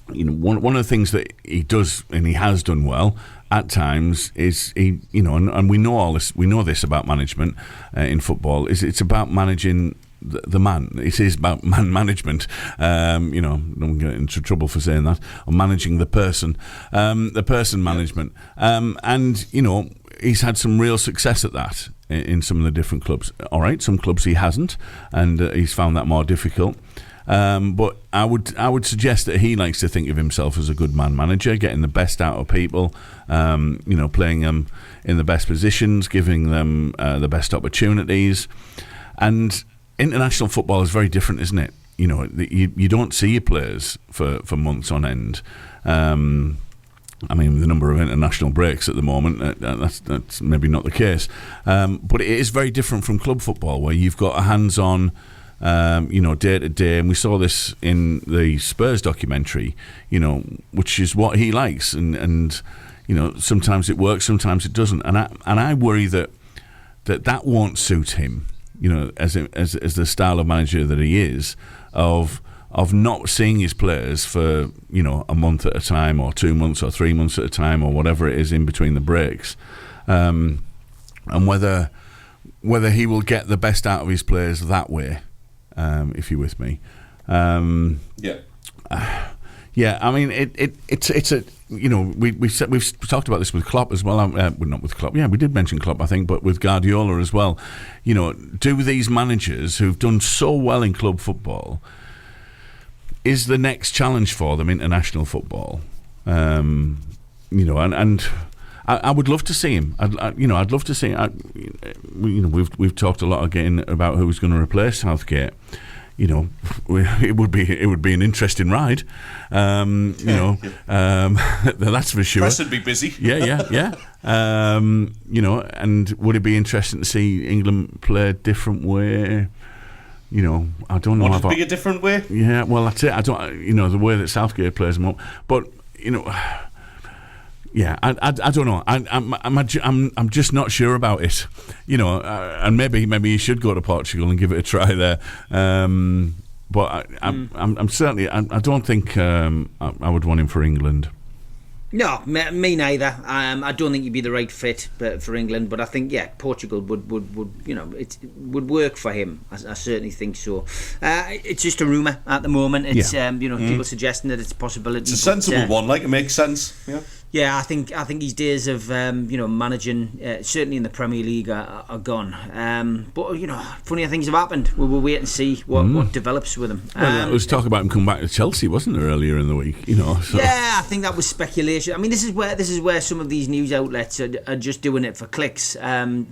Speaker 3: one of the things that he does and he has done well at times is and we know all this. We know this about management in football. It's about managing the man. It is about man management. Don't get into trouble for saying that. Or managing the person management. And he's had some real success at that in some of the different clubs. All right, some clubs he hasn't, and he's found that more difficult. But I would suggest that he likes to think of himself as a good man manager, getting the best out of people, playing them in the best positions, giving them the best opportunities. And international football is very different, isn't it? You don't see your players for months on end. The number of international breaks at the moment, that's maybe not the case. But it is very different from club football, where you've got a hands-on, day to day, and we saw this in the Spurs documentary, which is what he likes, and sometimes it works, sometimes it doesn't, and I worry that won't suit him, as the style of manager that he is, of not seeing his players for a month at a time, or 2 months, or 3 months at a time, or whatever it is in between the breaks, and whether he will get the best out of his players that way. If you're with me, it's a we've talked about this with Klopp as well. Not with Klopp, we did mention Klopp, I think, but with Guardiola as well. Do these managers who've done so well in club football, is the next challenge for them international football. And I would love to see him. I'd love to see. We've talked a lot again about who's going to replace Southgate. It would be an interesting ride. That's for sure.
Speaker 4: Press would be busy.
Speaker 3: Yeah. And would it be interesting to see England play a different way? I don't know.
Speaker 4: Would it be a different way?
Speaker 3: Yeah, well, that's it. I don't. The way that Southgate plays them up, but yeah, I don't know. I'm just not sure about it. And maybe you should go to Portugal and give it a try there. But I'm certainly. I don't think I would want him for England.
Speaker 5: No, me neither. I don't think he'd be the right fit for England, but I think Portugal would it would work for him. I certainly think so. It's just a rumour at the moment. It's people suggesting that it's a possibility.
Speaker 4: It's a sensible one. It makes sense. Yeah.
Speaker 5: Yeah, I think his days of managing certainly in the Premier League are gone. But funnier things have happened. We'll wait and see what develops with him.
Speaker 3: There was talk about him coming back to Chelsea, wasn't there, earlier in the week? So.
Speaker 5: Yeah, I think that was speculation. I mean, this is where some of these news outlets are just doing it for clicks. Within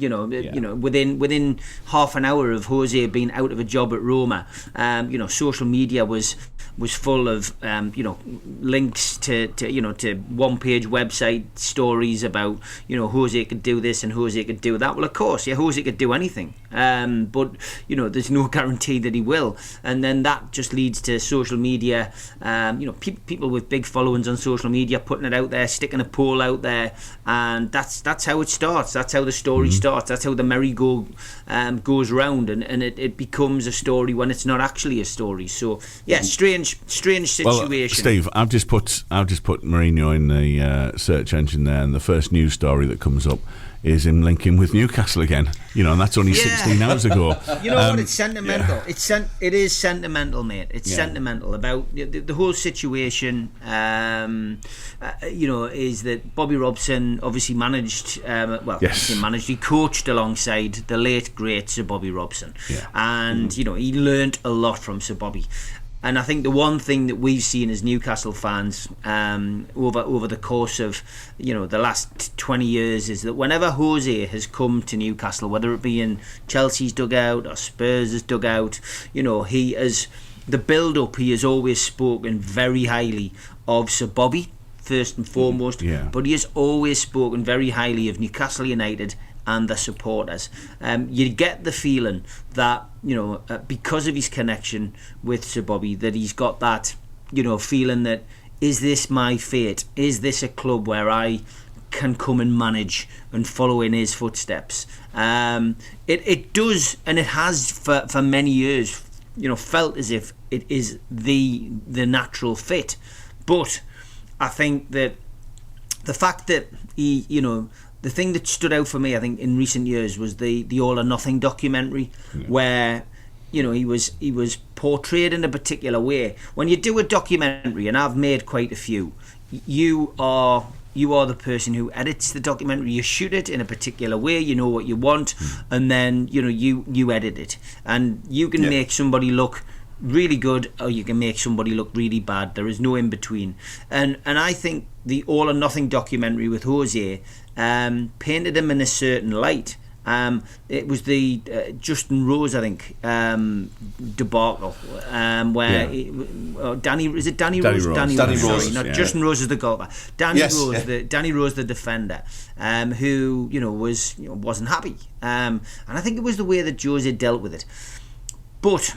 Speaker 5: half an hour of Jose being out of a job at Roma, social media was full of links to one-page website stories about Jose could do this and Jose could do that. Well, of course, Jose could do anything, but there's no guarantee that he will. And then that just leads to social media. People with big followings on social media putting it out there, sticking a poll out there, and that's how it starts. That's how the story starts. That's how the merry-go goes round, and it becomes a story when it's not actually a story. So strange situation.
Speaker 3: Well, Steve, I've just put Mourinho in the search engine there, and the first news story that comes up is him linking with Newcastle again. And that's only 16 hours ago.
Speaker 5: What? It's sentimental. It is sentimental, mate. It's sentimental about the whole situation. Is that Bobby Robson obviously managed? He coached alongside the late great Sir Bobby Robson, and he learnt a lot from Sir Bobby. And I think the one thing that we've seen as Newcastle fans over the course of the last 20 years is that whenever Jose has come to Newcastle, whether it be in Chelsea's dugout or Spurs' dugout, he has always spoken very highly of Sir Bobby first and foremost, but he has always spoken very highly of Newcastle United and the supporters. You get the feeling that because of his connection with Sir Bobby, that he's got that feeling that, is this my fate? Is this a club where I can come and manage and follow in his footsteps? It does, and it has for many years felt as if it is the natural fit. But I think that the fact that he the thing that stood out for me, I think, in recent years was the All or Nothing documentary, where he was portrayed in a particular way. When you do a documentary, and I've made quite a few, you are the person who edits the documentary. You shoot it in a particular way. You know what you want, and then you edit it, and you can make somebody look really good, or you can make somebody look really bad. There is no in between, and I think the All or Nothing documentary with Jose painted him in a certain light. It was the Justin Rose, I think, debacle, where Danny Rose? Danny Rose. Sorry, not Justin Rose is the goalkeeper. Danny Rose, the defender, who wasn't happy, and I think it was the way that Jose dealt with it. But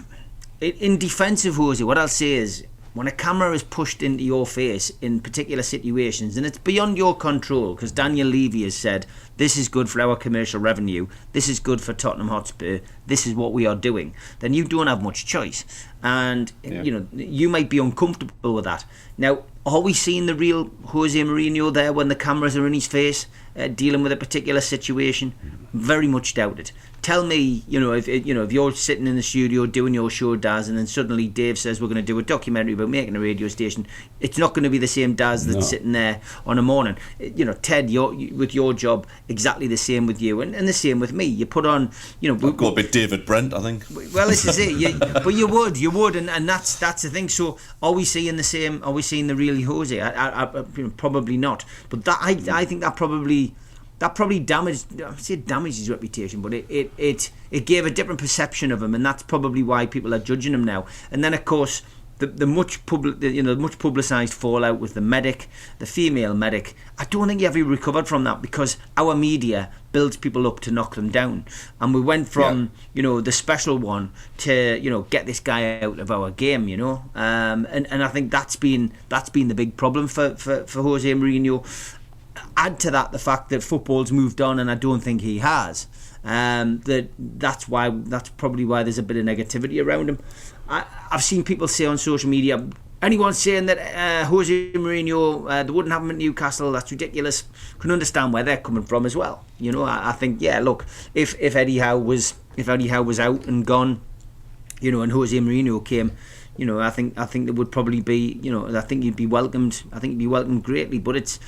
Speaker 5: in defence of Jose, what I'll say is, when a camera is pushed into your face in particular situations, and it's beyond your control, because Daniel Levy has said, this is good for our commercial revenue, this is good for Tottenham Hotspur, this is what we are doing, then you don't have much choice. And you might be uncomfortable with that. Now, are we seeing the real Jose Mourinho there when the cameras are in his face, dealing with a particular situation? Very much doubt it. Tell me, if you're sitting in the studio doing your show, Daz, and then suddenly Dave says we're going to do a documentary about making a radio station, it's not going to be the same Daz that's sitting there on a morning. Ted, with your job, exactly the same with you, and the same with me. You put on,
Speaker 4: I'd go a bit David Brent, I think.
Speaker 5: Well, this is it. But you would, and that's the thing. So, are we seeing the same? Are we seeing the real Jose? I probably not. But I think that probably damaged. I say damaged his reputation, but it gave a different perception of him, and that's probably why people are judging him now. And then, of course, the much publicised fallout with the female medic. I don't think he ever recovered from that, because our media builds people up to knock them down, and we went from the special one to get this guy out of our game, and I think that's been the big problem for Jose Mourinho. Add to that the fact that football's moved on, and I don't think he has. That's probably why there's a bit of negativity around him. I've seen people say on social media, anyone saying that Jose Mourinho, they wouldn't have him at Newcastle, that's ridiculous. Can understand where they're coming from as well. I think, look, if Eddie Howe was out and gone, and Jose Mourinho came, I think there would probably be, I think he'd be welcomed. I think he'd be welcomed greatly. But it's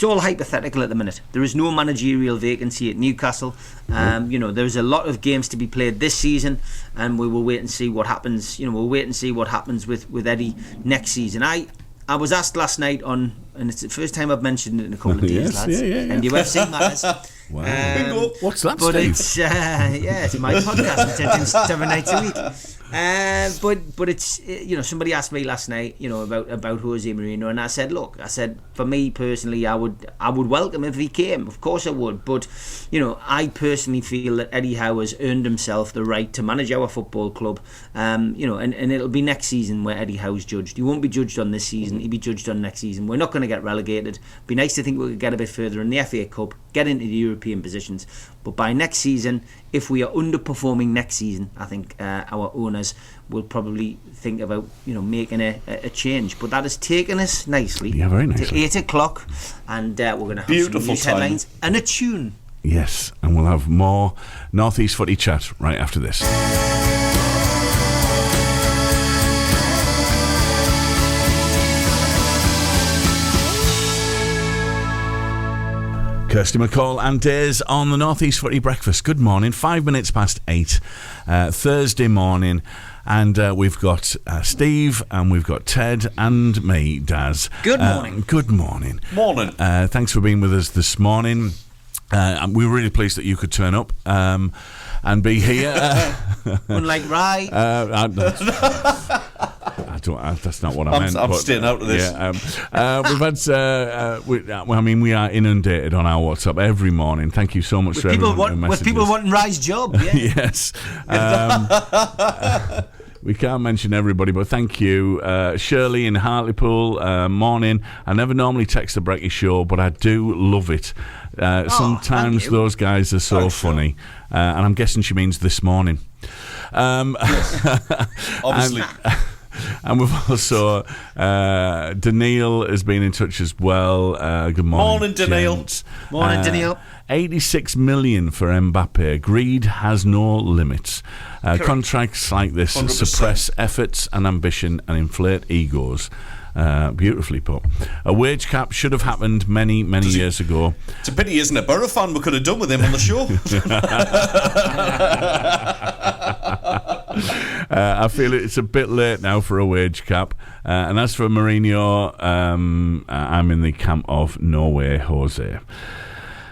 Speaker 5: all hypothetical at the minute. There is no managerial vacancy at Newcastle. There's a lot of games to be played this season, and we will wait and see what happens. We'll wait and see what happens with Eddie next season. I was asked last night and it's the first time I've mentioned it in a couple of days, lads. And you have seen that.
Speaker 3: Wow. What's that,
Speaker 5: but
Speaker 3: Steve?
Speaker 5: It's my podcast, which I do 7 nights a week. But it's somebody asked me last night about Jose Mourinho, and I said for me personally, I would welcome if he came, of course I would, but I personally feel that Eddie Howe has earned himself the right to manage our football club, and it'll be next season where Eddie Howe's judged. He won't be judged on this season, he'll be judged on next season. We're not going to get relegated. Be nice to think we could get a bit further in the FA Cup, get into the European positions, but by next season, if we are underperforming next season, I think our owners will probably think about making a change. But that has taken us nicely,
Speaker 3: very nicely.
Speaker 5: to 8 o'clock, and we're going to have some news headlines and a tune.
Speaker 3: Yes, and we'll have more North East Footy chat right after this. Kirsty McCall and Days on the North East Footy Breakfast. Good morning, 5 minutes past 8, Thursday morning, and we've got Steve, and we've got Ted, and me, Daz.
Speaker 5: Good morning.
Speaker 3: Good morning.
Speaker 4: Morning.
Speaker 3: Thanks for being with us this morning. We're really pleased that you could turn up and be here.
Speaker 5: Unlike Rye.
Speaker 3: That's not what I meant.
Speaker 4: I'm staying out of this.
Speaker 3: We've had. We are inundated on our WhatsApp every morning. Thank you so much for everyone.
Speaker 5: With people wanting Rye's job. Yeah.
Speaker 3: Yes. We can't mention everybody, but thank you. Shirley in Hartlepool, morning. I never normally text the Brekky show, but I do love it. Sometimes those guys are so funny. And I'm guessing she means this morning.
Speaker 4: Obviously.
Speaker 3: And we've also Daniil has been in touch as well. Good morning.
Speaker 4: Morning, Daniil.
Speaker 5: Morning, Daniil.
Speaker 3: 86 million for Mbappe. Greed has no limits. Contracts like this
Speaker 4: 100%.
Speaker 3: suppress efforts and ambition and inflate egos. Beautifully put. A wage cap should have happened many years ago.
Speaker 4: It's a pity he isn't a Borough fan. We could have done with him on the show.
Speaker 3: I feel it's a bit late now for a wage cap. And as for Mourinho, I'm in the camp of no way, Jose.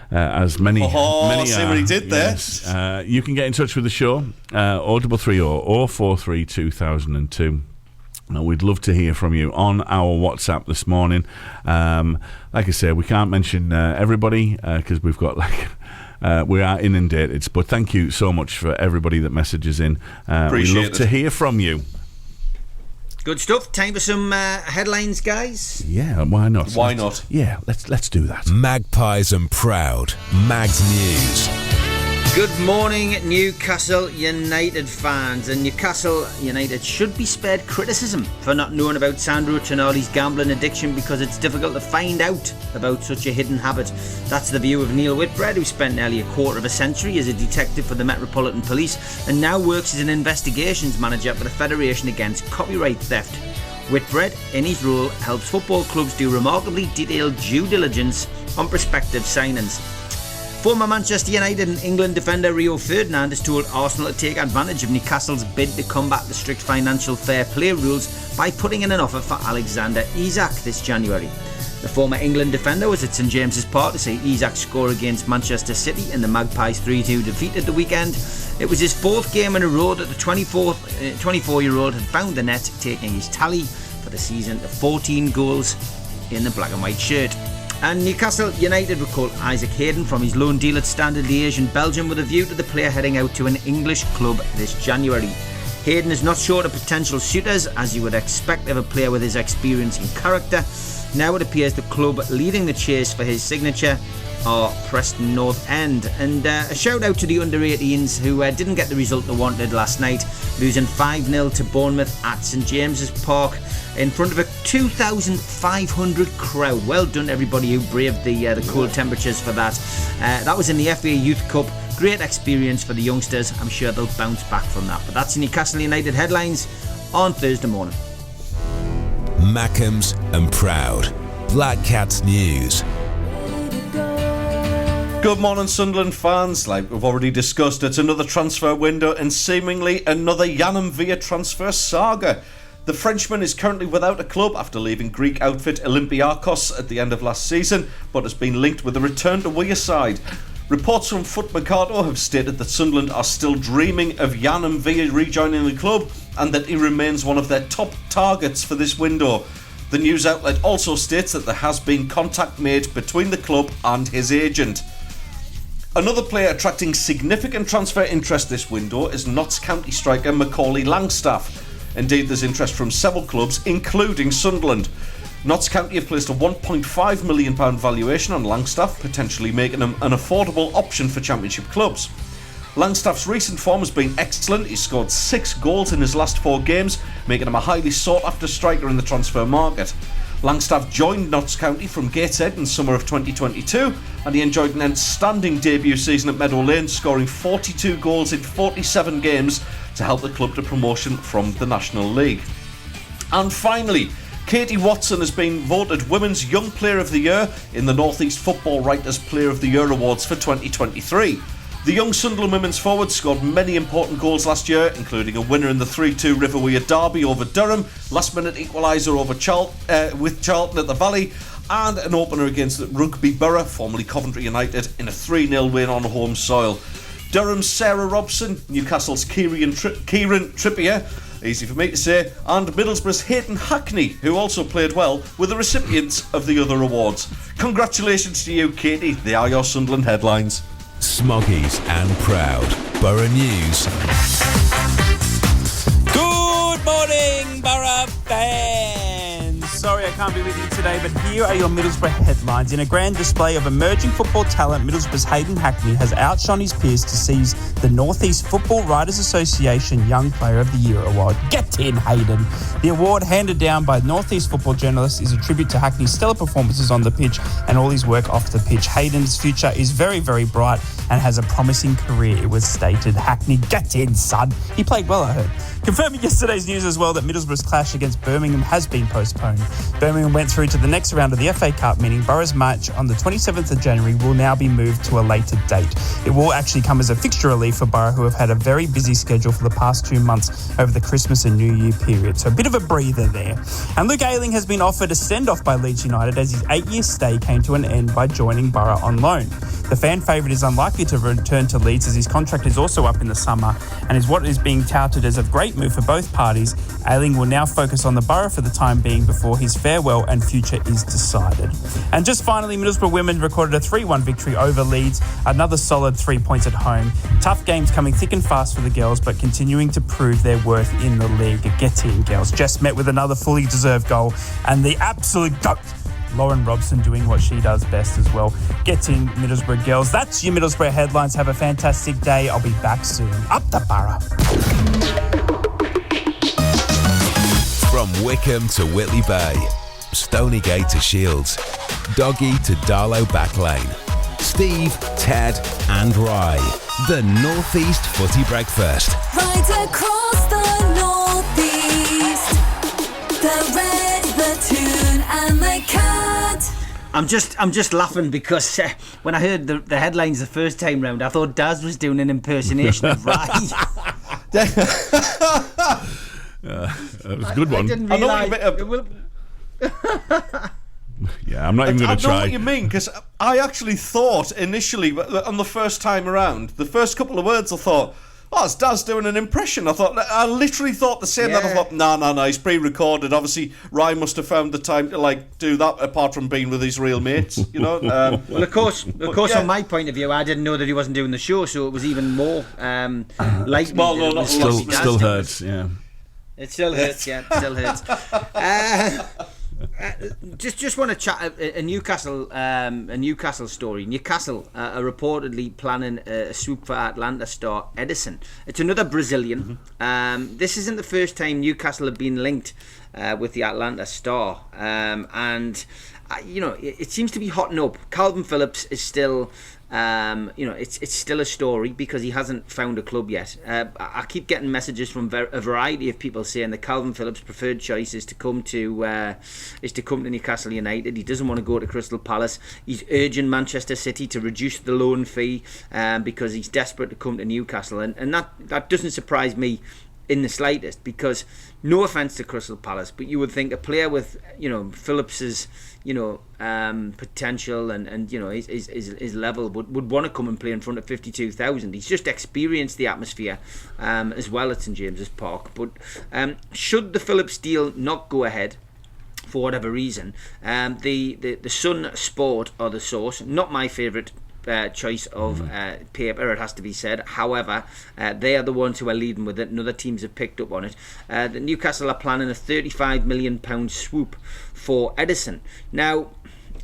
Speaker 3: As many
Speaker 4: see
Speaker 3: are.
Speaker 4: what he did there.
Speaker 3: Yes. You can get in touch with the show, 0330 043 2002. We'd love to hear from you on our WhatsApp this morning. Like I say, we can't mention everybody because we've got we are inundated. But thank you so much for everybody that messages in. We love to hear from you.
Speaker 5: Good stuff. Time for some headlines, guys.
Speaker 3: Yeah, why not?
Speaker 4: Why not?
Speaker 3: Yeah, let's do that.
Speaker 1: Magpies and Proud. Mags News.
Speaker 5: Good morning, Newcastle United fans. And Newcastle United should be spared criticism for not knowing about Sandro Tonali's gambling addiction, because it's difficult to find out about such a hidden habit. That's the view of Neil Whitbread, who spent nearly a quarter of a century as a detective for the Metropolitan Police and now works as an investigations manager for the Federation Against Copyright Theft. Whitbread, in his role, helps football clubs do remarkably detailed due diligence on prospective signings. Former Manchester United and England defender Rio Ferdinand has told Arsenal to take advantage of Newcastle's bid to combat the strict financial fair play rules by putting in an offer for Alexander Isak this January. The former England defender was at St James's Park to see Isak score against Manchester City in the Magpies 3-2 defeat at the weekend. It was his fourth game in a row that the 24-year-old had found the net, taking his tally for the season to 14 goals in the black and white shirt. And Newcastle United recalled Isaac Hayden from his loan deal at Standard Liège in Belgium with a view to the player heading out to an English club this January. Hayden is not short of potential suitors, as you would expect of a player with his experience and character. Now it appears the club leading the chase for his signature are Preston North End. And a shout out to the under-18s who didn't get the result they wanted last night, losing 5-0 to Bournemouth at St James's Park in front of a 2,500 crowd. Well done everybody who braved the cold temperatures for that. That was in the FA Youth Cup. Great experience for the youngsters. I'm sure they'll bounce back from that. But that's Newcastle United headlines on Thursday morning.
Speaker 1: Mackems and Proud. Black Cats News.
Speaker 4: Good morning, Sunderland fans. Like we've already discussed, it's another transfer window and seemingly another Yanam Villa transfer saga. The Frenchman is currently without a club after leaving Greek outfit Olympiakos at the end of last season, but has been linked with a return to Weir side. Reports from Foot Mercado have stated that Sunderland are still dreaming of Yanam Villa rejoining the club and that he remains one of their top targets for this window. The news outlet also states that there has been contact made between the club and his agent. Another player attracting significant transfer interest this window is Notts County striker Macaulay Langstaff. Indeed, there's interest from several clubs, including Sunderland. Notts County have placed a £1.5 million valuation on Langstaff, potentially making him an affordable option for Championship clubs. Langstaff's recent form has been excellent. He's scored 6 goals in his last 4 games, making him a highly sought-after striker in the transfer market. Langstaff joined Notts County from Gateshead in summer of 2022, and he enjoyed an outstanding debut season at Meadow Lane, scoring 42 goals in 47 games to help the club to promotion from the National League. And finally, Katie Watson has been voted Women's Young Player of the Year in the North East Football Writers Player of the Year Awards for 2023. The young Sunderland women's forward scored many important goals last year, including a winner in the 3-2 River Weir derby over Durham, last-minute equaliser over with Charlton at the Valley, and an opener against Rugby Borough, formerly Coventry United, in a 3-0 win on home soil. Durham's Sarah Robson, Newcastle's Kieran Trippier, easy for me to say, and Middlesbrough's Hayden Hackney, who also played well, were the recipients of the other awards. Congratulations to you, Katie. They are your Sunderland headlines.
Speaker 1: Smoggies and Proud. Borough News.
Speaker 6: Good morning, Borough fans. Sorry I can't be with you today, but here are your Middlesbrough headlines. In a grand display of emerging football talent, Middlesbrough's Hayden Hackney has outshone his peers to seize the North East Football Writers Association Young Player of the Year award. Get in, Hayden. The award, handed down by North East football journalists, is a tribute to Hackney's stellar performances on the pitch and all his work off the pitch. Hayden's future is very, very bright and has a promising career, it was stated. Hackney, get in, son. He played well, I heard. Confirming yesterday's news as well that Middlesbrough's clash against Birmingham has been postponed. Birmingham went through to the next round of the FA Cup, meaning Borough's match on the 27th of January will now be moved to a later date. It will actually come as a fixture relief for Borough, who have had a very busy schedule for the past 2 months over the Christmas and New Year period. So a bit of a breather there. And Luke Ayling has been offered a send-off by Leeds United as his 8-year stay came to an end by joining Borough on loan. The fan favourite is unlikely to return to Leeds as his contract is also up in the summer and is what is being touted as a great move for both parties. Ayling will now focus on the Borough for the time being before his farewell and future is decided. And just finally, Middlesbrough women recorded a 3-1 victory over Leeds, another solid 3 points at home. Tough games coming thick and fast for the girls, but continuing to prove their worth in the league. Get in, girls. Jess met with another fully deserved goal, and the absolute GOAT, Lauren Robson doing what she does best as well. Gets in Middlesbrough girls. That's your Middlesbrough headlines. Have a fantastic day. I'll be back soon. Up the borough.
Speaker 1: From Wickham to Whitley Bay, Stonygate to Shields, Doggy to Darlow Backlane, Steve, Ted and Rye. The North East Footy Breakfast.
Speaker 2: Right across the northeast, the red, the tune and the cat.
Speaker 5: I'm just laughing because when I heard the headlines the first time round, I thought Daz was doing an impersonation of Rye.
Speaker 3: That was a good one.
Speaker 5: I didn't
Speaker 4: I know
Speaker 5: realise.
Speaker 3: Yeah, I'm not even going to try.
Speaker 4: I know what you mean, because I actually thought initially, on the first time around, the first couple of words I thought, oh, it's Daz doing an impression. I literally thought the same. That I thought, no, he's pre-recorded. Obviously, Ryan must have found the time to do that, apart from being with his real mates, you know.
Speaker 5: Well, of course, from my point of view, I didn't know that he wasn't doing the show, so it was even more likely.
Speaker 4: Well, no, not
Speaker 3: Still hurts, yeah.
Speaker 5: It still hurts, yeah. It still hurts. Just want to chat a Newcastle story. Newcastle are reportedly planning a swoop for Atlanta star Edison. It's another Brazilian. This isn't the first time Newcastle have been linked with the Atlanta star, and it seems to be hotting up. Calvin Phillips is still. It's still a story because he hasn't found a club yet. I keep getting messages from a variety of people saying that Calvin Phillips' preferred choice is to come to Newcastle United. He doesn't want to go to Crystal Palace. He's urging Manchester City to reduce the loan fee because he's desperate to come to Newcastle, and that doesn't surprise me in the slightest, because no offence to Crystal Palace, but you would think a player with Phillips's potential and his level would want to come and play in front of 52,000. He's just experienced the atmosphere as well at St James's Park. But should the Phillips deal not go ahead for whatever reason, the Sun Sport are the source. Not my favourite choice of paper, it has to be said. However, they are the ones who are leading with it, and other teams have picked up on it. The Newcastle are planning a £35 million swoop for Edison. Now,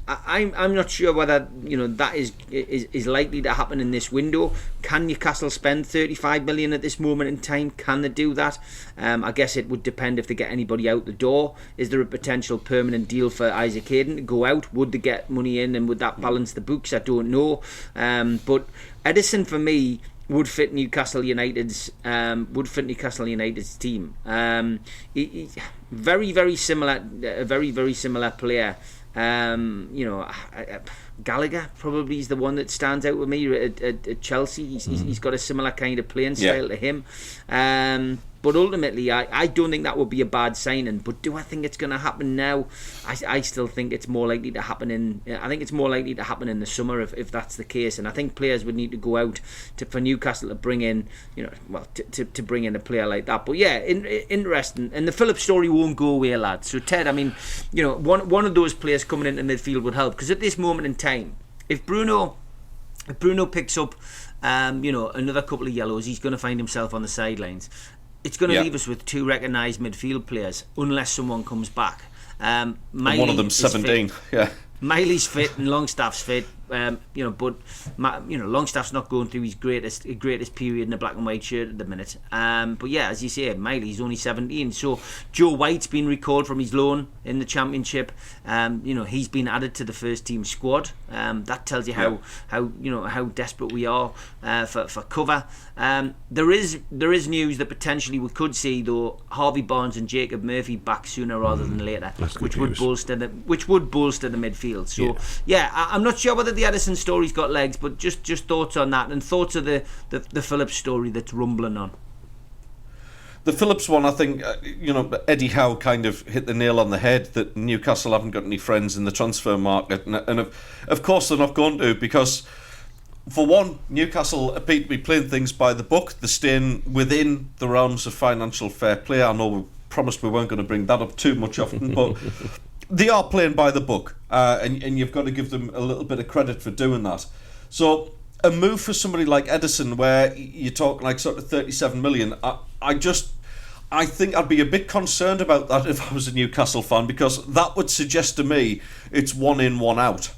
Speaker 5: I'm not sure whether that is likely to happen in this window. Can Newcastle spend 35 million at this moment in time? Can they do that? I guess it would depend if they get anybody out the door. Is there a potential permanent deal for Isaac Hayden to go out? Would they get money in, and would that balance the books? I don't know. But Edison, for me, would fit Newcastle United's team. Very, very similar. A very, very similar player. Gallagher probably is the one that stands out with me at Chelsea. He's got a similar kind of playing style to him. But ultimately, I don't think that would be a bad signing. But do I think it's going to happen now? I still think it's more likely to happen in the summer if that's the case. And I think players would need to go out for Newcastle to bring in, to bring in a player like that. But yeah, interesting. And the Phillips story won't go away, lads. So Ted, I mean, one of those players coming into midfield would help, because at this moment in time, if Bruno picks up, another couple of yellows, he's going to find himself on the sidelines. It's going to leave us with two recognised midfield players, unless someone comes back.
Speaker 4: One of them's 17. Yeah.
Speaker 5: Miley's fit and Longstaff's fit, but Longstaff's not going through his greatest period in a black and white shirt at the minute. But yeah, as you say, Miley's only 17. So Joe White's been recalled from his loan in the Championship. He's been added to the first team squad. That tells you how desperate we are for cover. There is news that potentially we could see, though, Harvey Barnes and Jacob Murphy back sooner rather than later, which would bolster the midfield. So yeah, I'm not sure whether the Edison story's got legs, but just thoughts on that, and thoughts of the Phillips story that's rumbling on.
Speaker 4: The Phillips one, I think, Eddie Howe kind of hit the nail on the head, that Newcastle haven't got any friends in the transfer market, and of course they're not going to, because for one, Newcastle appear to be playing things by the book. They're staying within the realms of financial fair play. I know we promised we weren't going to bring that up too much often, but they are playing by the book, and you've got to give them a little bit of credit for doing that. So a move for somebody like Edison, where you talk like sort of 37 million, I think I'd be a bit concerned about that if I was a Newcastle fan, because that would suggest to me it's one in, one out.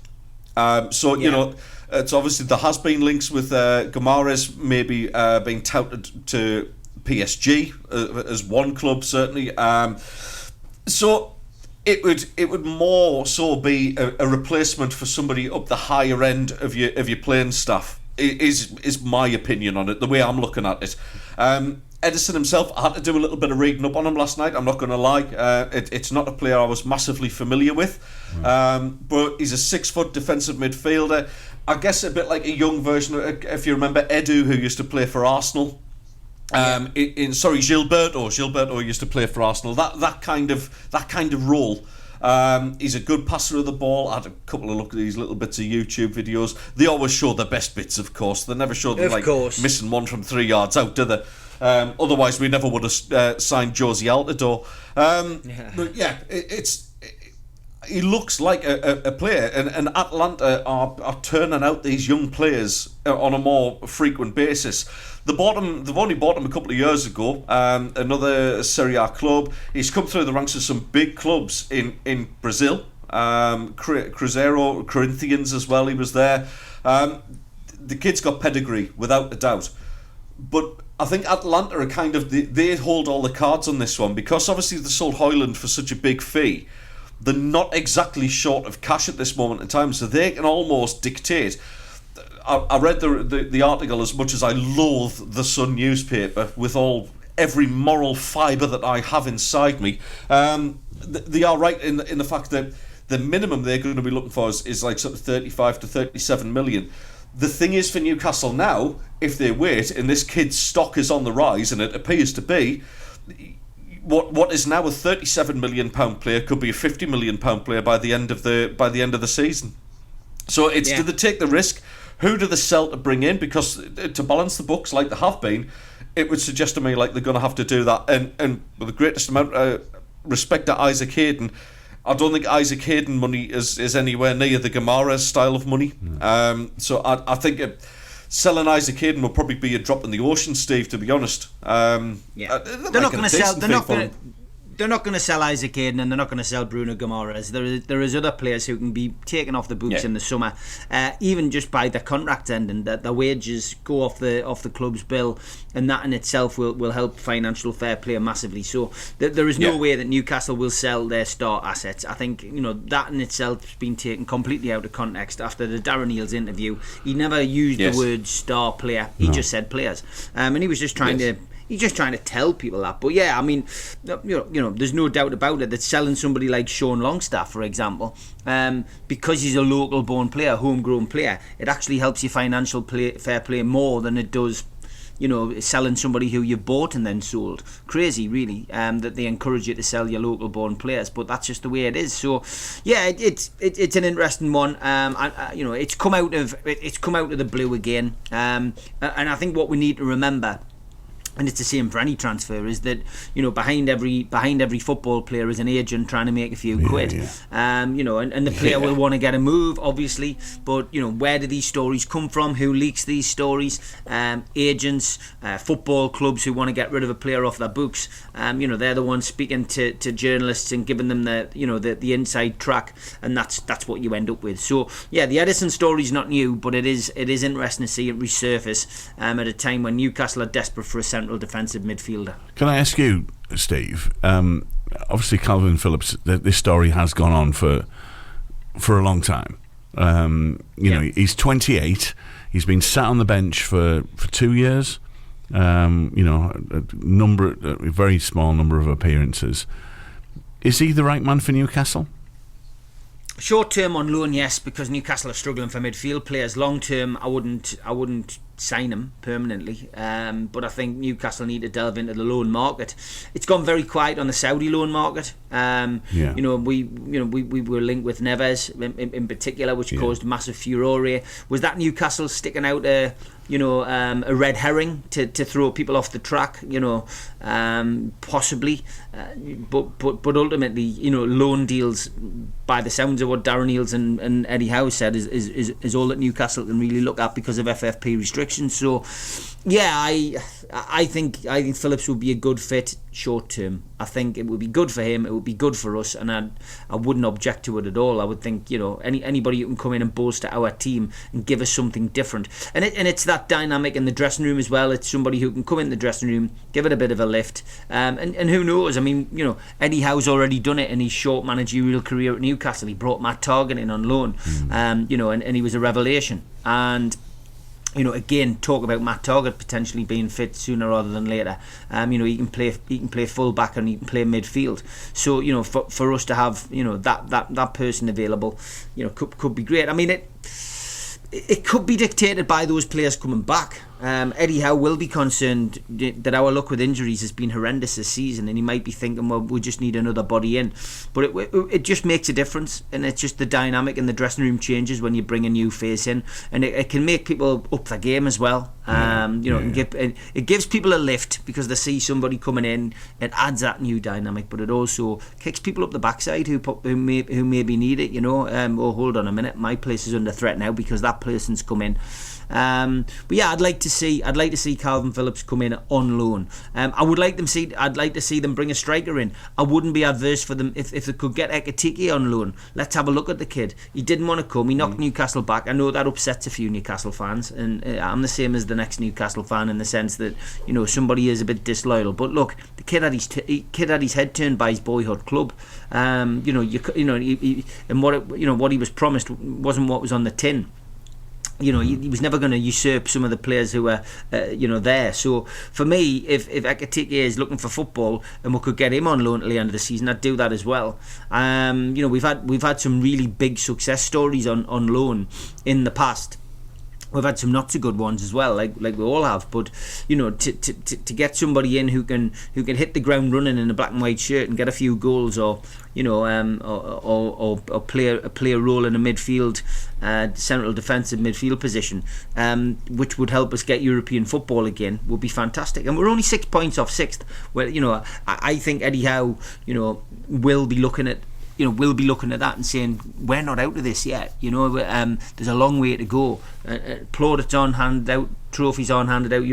Speaker 4: You know, it's obviously there has been links with Guimaraes maybe being touted to PSG as one club, certainly. So it would more so be a replacement for somebody up the higher end of your playing staff. Is my opinion on it, the way I'm looking at it. Edison himself, I had to do a little bit of reading up on him last night, I'm not going to lie. It's not a player I was massively familiar with, but he's a 6 foot defensive midfielder. I guess a bit like a young version of, if you remember Edu, who used to play for Arsenal. Gilberto used to play for Arsenal. That kind of role. He's a good passer of the ball. I had a couple of look at these little bits of YouTube videos. They always show the best bits, of course. They never show them missing one from 3 yards out, do they? Otherwise, we never would have signed Josie Altidore. But yeah, he looks like a player, and Atlanta are turning out these young players on a more frequent basis. They've only bought him a couple of years ago. Another Serie A club. He's come through the ranks of some big clubs in Brazil. Cruzeiro, Corinthians as well. He was there. The kid's got pedigree without a doubt, but I think Atlanta are kind of they hold all the cards on this one, because obviously they sold Højlund for such a big fee. They're not exactly short of cash at this moment in time, so they can almost dictate. I read the article, as much as I loathe the Sun newspaper with every moral fibre that I have inside me. They are right in the fact that the minimum they're going to be looking for is like sort of 35 to 37 million. The thing is, for Newcastle now, if they wait and this kid's stock is on the rise, and it appears to be, what is now a £37 million player could be a £50 million player by the end of the season. So it's, do they take the risk? Who do they sell to bring in? Because to balance the books like they have been, it would suggest to me like they're going to have to do that. And with the greatest amount of respect to Isaac Hayden, I don't think Isaac Hayden money is anywhere near the Guimaraes style of money. So I think selling Isaac Hayden will probably be a drop in the ocean, Steve, to be honest.
Speaker 5: They're not going to sell. They're not going to sell Isaac Hayden, and they're not going to sell Bruno Guimaraes. There is other players who can be taken off the books in the summer, even just by the contract ending. That the wages go off the club's bill, and that in itself will help financial fair play massively. So there is no way that Newcastle will sell their star assets. I think that in itself has been taken completely out of context after the Darren Eales interview. He never used the word star player. He just said players, and he was just trying to. He's just trying to tell people that. But yeah, I mean, there's no doubt about it that selling somebody like Sean Longstaff, for example, because he's a local-born player, homegrown player, it actually helps your financial fair play more than it does, selling somebody who you've bought and then sold. Crazy, really, that they encourage you to sell your local-born players, but that's just the way it is. So, yeah, it's an interesting one. It's come out of the blue again, and I think what we need to remember, and it's the same for any transfer, is that behind every football player is an agent trying to make a few quid. And the player will want to get a move, obviously, but where do these stories come from? Who leaks these stories? Agents, football clubs who want to get rid of a player off their books. They're the ones speaking to journalists and giving them the inside track, and that's what you end up with. So yeah, the Edison story's not new, but it is interesting to see it resurface at a time when Newcastle are desperate for a central defensive midfielder.
Speaker 3: Can I ask you, Steve? Obviously, Calvin Phillips. This story has gone on for a long time. He's 28. He's been sat on the bench for 2 years. A very small number of appearances. Is he the right man for Newcastle?
Speaker 5: Short term on loan, yes, because Newcastle are struggling for midfield players. Long term, I wouldn't sign him permanently, but I think Newcastle need to delve into the loan market. It's gone very quiet on the Saudi loan market. We were linked with Neves in particular, which caused massive furore. Was that Newcastle sticking out a red herring to throw people off the track? Possibly, but ultimately, loan deals, by the sounds of what Darren Eales and Eddie Howe said, is all that Newcastle can really look at because of FFP restrictions. restrictions. So, yeah, I think Phillips would be a good fit short term. I think it would be good for him. It would be good for us, and I wouldn't object to it at all. I would think, anybody who can come in and bolster our team and give us something different, and it's that dynamic in the dressing room as well. It's somebody who can come in the dressing room, give it a bit of a lift, and who knows? I mean, Eddie Howe's already done it in his short managerial career at Newcastle. He brought Matt Targett in on loan, and he was a revelation. And again, talk about Matt Targett potentially being fit sooner rather than later. He can play full back and he can play midfield. So for us to have that person available, could be great. I mean, it could be dictated by those players coming back. Eddie Howe will be concerned that our luck with injuries has been horrendous this season, and he might be thinking, well, we just need another body in. But it just makes a difference, and it's just the dynamic in the dressing room changes when you bring a new face in, and it can make people up their game as well. It gives people a lift because they see somebody coming in. It adds that new dynamic, but it also kicks people up the backside who maybe need it. Oh, hold on a minute, my place is under threat now because that person's come in. But yeah, I'd like to see Calvin Phillips come in on loan. I'd like to see them bring a striker in. I wouldn't be adverse for them if they could get Ekitike on loan. Let's have a look at the kid. He didn't want to come. He knocked Newcastle back. I know that upsets a few Newcastle fans, and I'm the same as the next Newcastle fan in the sense that somebody is a bit disloyal. But look, the kid had his head turned by his boyhood club. And what he was promised wasn't what was on the tin. He was never going to usurp some of the players who were, there. So for me, if Ekitike is looking for football and we could get him on loan till the end of the season, I'd do that as well. We've had some really big success stories on loan in the past. We've had some not so good ones as well, like we all have. But to get somebody in who can hit the ground running in a black and white shirt and get a few goals, or play a role in a midfield, central defensive midfield position, which would help us get European football again, would be fantastic. And we're only 6 points off sixth. Well, I think Eddie Howe, will be looking at. We'll be looking at that and saying we're not out of this yet. There's a long way to go. Plaudits aren't handed out, trophies aren't handed out,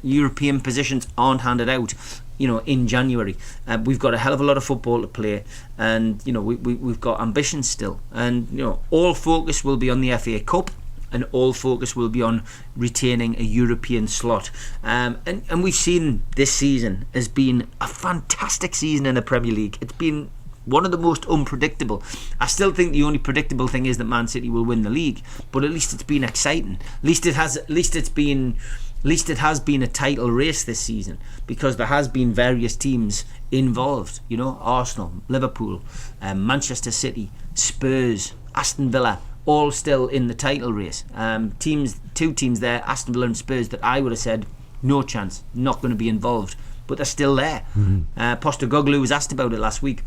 Speaker 5: European positions aren't handed out. In January, we've got a hell of a lot of football to play, and we've got ambitions still. And all focus will be on the FA Cup, and all focus will be on retaining a European slot. And we've seen this season has been a fantastic season in the Premier League. It's been one of the most unpredictable. I still think the only predictable thing is that Man City will win the league, but at least it's been exciting. At least it has been a title race this season, because there has been various teams involved. Arsenal, Liverpool, Manchester City, Spurs, Aston Villa, all still in the title race. Two teams there, Aston Villa and Spurs, that I would have said no chance, not going to be involved, but they're still there. Postecoglou was asked about it last week.